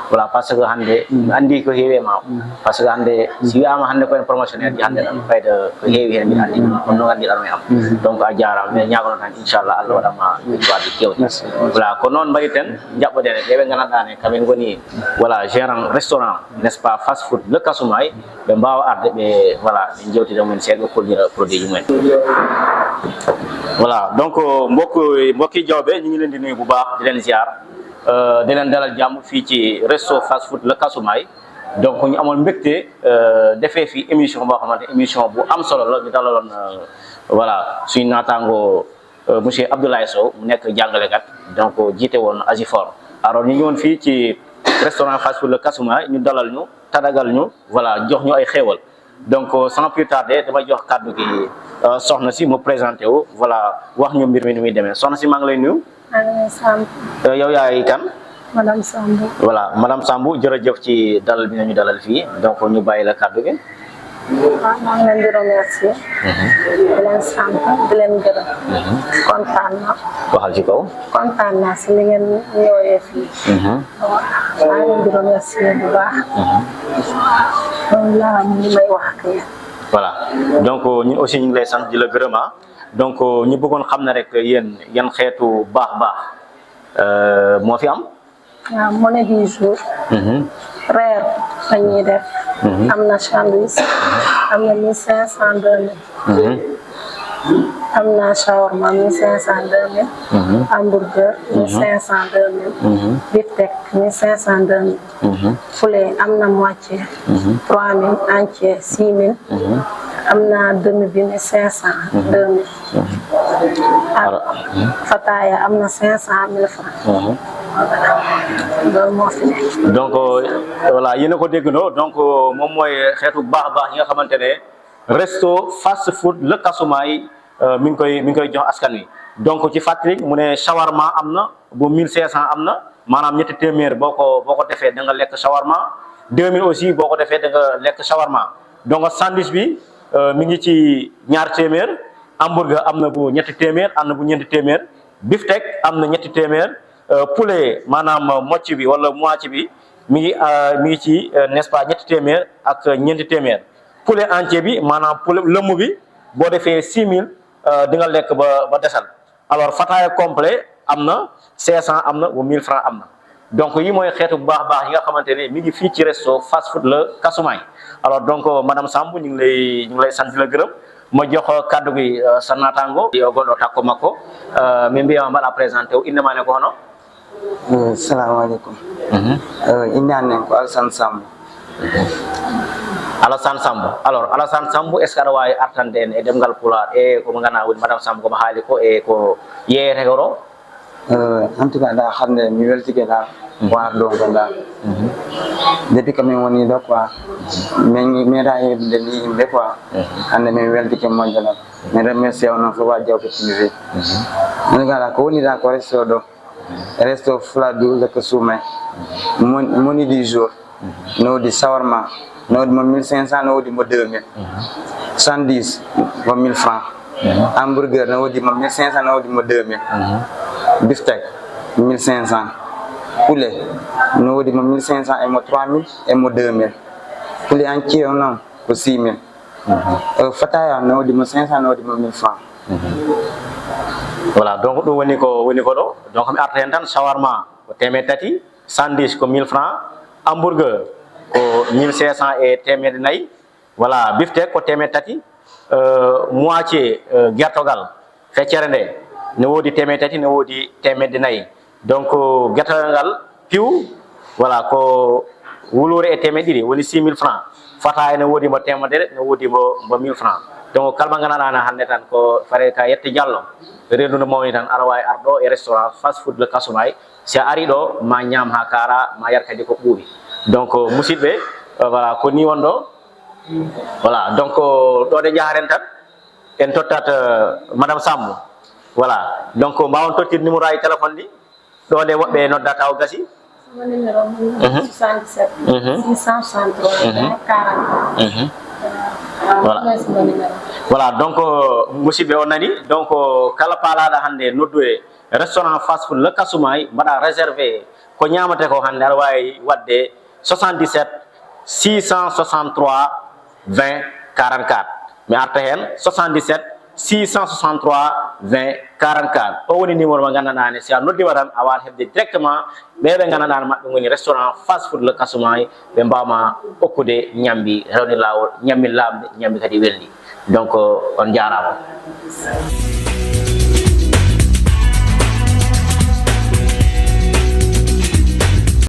voilà par ce que hande mi andi ko heewi ma par ce que hande si wiama hande ko en promotionnaire ji hande tan fayda ko heewi hen mbiɗa andi on no gandiɗa ɗum e am donc a jarama mais ñagono tan inchallah Allah waɗama wadde kewde voilà ko noon mbaɗiten jaɓɓoɗen e ɓeɓe gandanɗa ne kamen goni voilà gérant restaurant n'est ce pas fast food le Kasumay ɓe mbawa arde ɓe voilà ɓe jewtida mumen seeɗa ɓe kollira produit ji mumen voilà donc mbokki jawɓe ñu ngi leen di nuyu bu baax di leen ziar di leen dalal jàmm fii ci resto fast food le Kasumay donc ñu amoon mbégte defee fi émission boo xamante émission bu am solo la ñu dalaloon voilà suñu naataango monsieur Abdoulaye Sow mu nekk jàngalekat donc jiite woon Asifor alors ñu ñëwoon fii ci restaurant fast food le Kasumay ñu dalal ñu tadagal ñu voilà jox ñu ay xéewal donc sans plus tarder dama jox kàddu gi soxna si mu présenté wu voilà wax ñu mbir mi ni muy demee soxna si maa ngi lay nuyu. yow yaay kan. Madame Sambou. voilà madame Sambou jërëjëf ci dalal bi ñu dalal fii donc ñu bàyyi la kàddu gi. waaw maa ngi leen di remercier. di leen sant di leen gërëm. kontaan na. waxal ci kaw. kontaan naa si li ngeen ñëwee fii. maa ngi leen di remercier bu baax. loolu laa am li may wax ak yéen. voilà donc ñun aussi ñu ngi lay sant di la gërëm donc ñu bëggoon xam ne rek yéen yan xeetu baax moo fi am. waaw monnaie du jour. reer la ñuy def. am na sandwich. am na 1500 2000. am na shawarma 1500 2000. hamburger 1500 2000. beefsteak 1500 2000. poulet am na moitié. 3000 entier 6000. am na demi bi 1500 2000. Fataya am na 500 000 francs. loolu moo fi nekk. donc voilà yéen a ko déggandoo donc moom mooy xeetu baax yi nga xamante ne resto fast food le Kasumay mi ngi koy jox askan wi donc ci fàttali mu ne shawarma am na bu 1500 am na maanaam ñetti téeméer boo ko defee da nga lekk shawarma 2000 aussi boo ko defee da nga lekk shawarma donc sandwich bi mi ngi ci ñaar téeméer hamburger am na bu ñetti téeméer am na bu ñeenti téeméer beefsteak am na ñetti téeméer poulet maanaam mocc bi wala moitié bi mi ngi ci n'est-ce pas ñetti téeméer ak ñeenti téeméer poulet entier bi maanaam poulet lëmm bi boo defee 6000 di nga lekk ba desal alors fataaya complet am na 500 am na bu 1000 francs am na donc yi mooy xeetu baax yi nga xamante ne mi ngi fii ci resto fast food le Kasumay alors donc madame Samb ñu ngi lay sant di la gërëm ma jox kaddu gi sa naataango goɗɗo takko makko min mbiyama mbaɗa présenté o inde ma ne ko hono. Assalamu alaikum. Inde annen ko Alassane Samb. Alassane Samb alors Alassane Samb est ce que aɗa wawi artande en e ɗemgal pulaar e komo ganduɗa woni madame Samb komo haali ko e ko yeyete ko en tout cas da hande mi weltike da war ɗo gonɗa depuis que min woni ɗo quoi min meeɗa heɓde ni yimɓe quoi hande min weltike moƴƴanam min remercie o noon fof wa jawte privé en tout cas ko woni da ko resto ɗo resto Fladou le Kasumay monnaie du jour no woodi shawarma no woodi mo 1500 no woodi mo 2000 110 mo 1000 francs hamburger no woodi mo 1500 no woodi mo 2000 beefsteak 1500 poulet no woodi mo 1500 e mo 3000 e mo 2000 poulet entier o noon ko 6000 fataya no woodi mo 500 no woodi mo 1000 francs voilà donc ɗum woni ko ɗo donc mi arta hen tan shawarma ko 300 sandwich ko 1000 francs hamburger ko 1500 e 400 voilà beefsteak ko 300 moitié gertogal feccere nde ne woodi 300 ne woodi 400 donc gertogal ngal piw voilà ko wulure e 200 woni 6000 francs fata ne woodi mo 100 ne woodi mo 1000 francs donc kalma ganana hande tan ko fare ka yette jallo reedu no mawni tan ara wawi ardo e restaurant fast food le Kasumay si a ari ɗo ma ñam ha kara ma yar kadi ko ɓuuri donc musidɓe voilà ko ni wonɗo voilà donc ɗo de jaharen tan en tottat madame Samb voilà donc mbawon tottir numéro aji téléphone ɗi ɗo de woɓɓe noddata o gasi sama numéro 77 663 40 voilà donc musidɓe o nani donc kala paalaɗo hande noddu e restaurant fast food le Kasumay mbaɗa réservé ko ñamate ko hande aɗa wawi wadde 77 663 20 44 mais arta hen 77 663 20 44 o woni numéro mo gandanɗa ne si a noddima tan a wawa hebde directement ɓeɓe gandanɗa maɓɓe goni restaurant fast food le kasumay ɓe mbawma hokkude ñambi rewni lawol ñambi lamde ñambi kadi weldi donc on jarama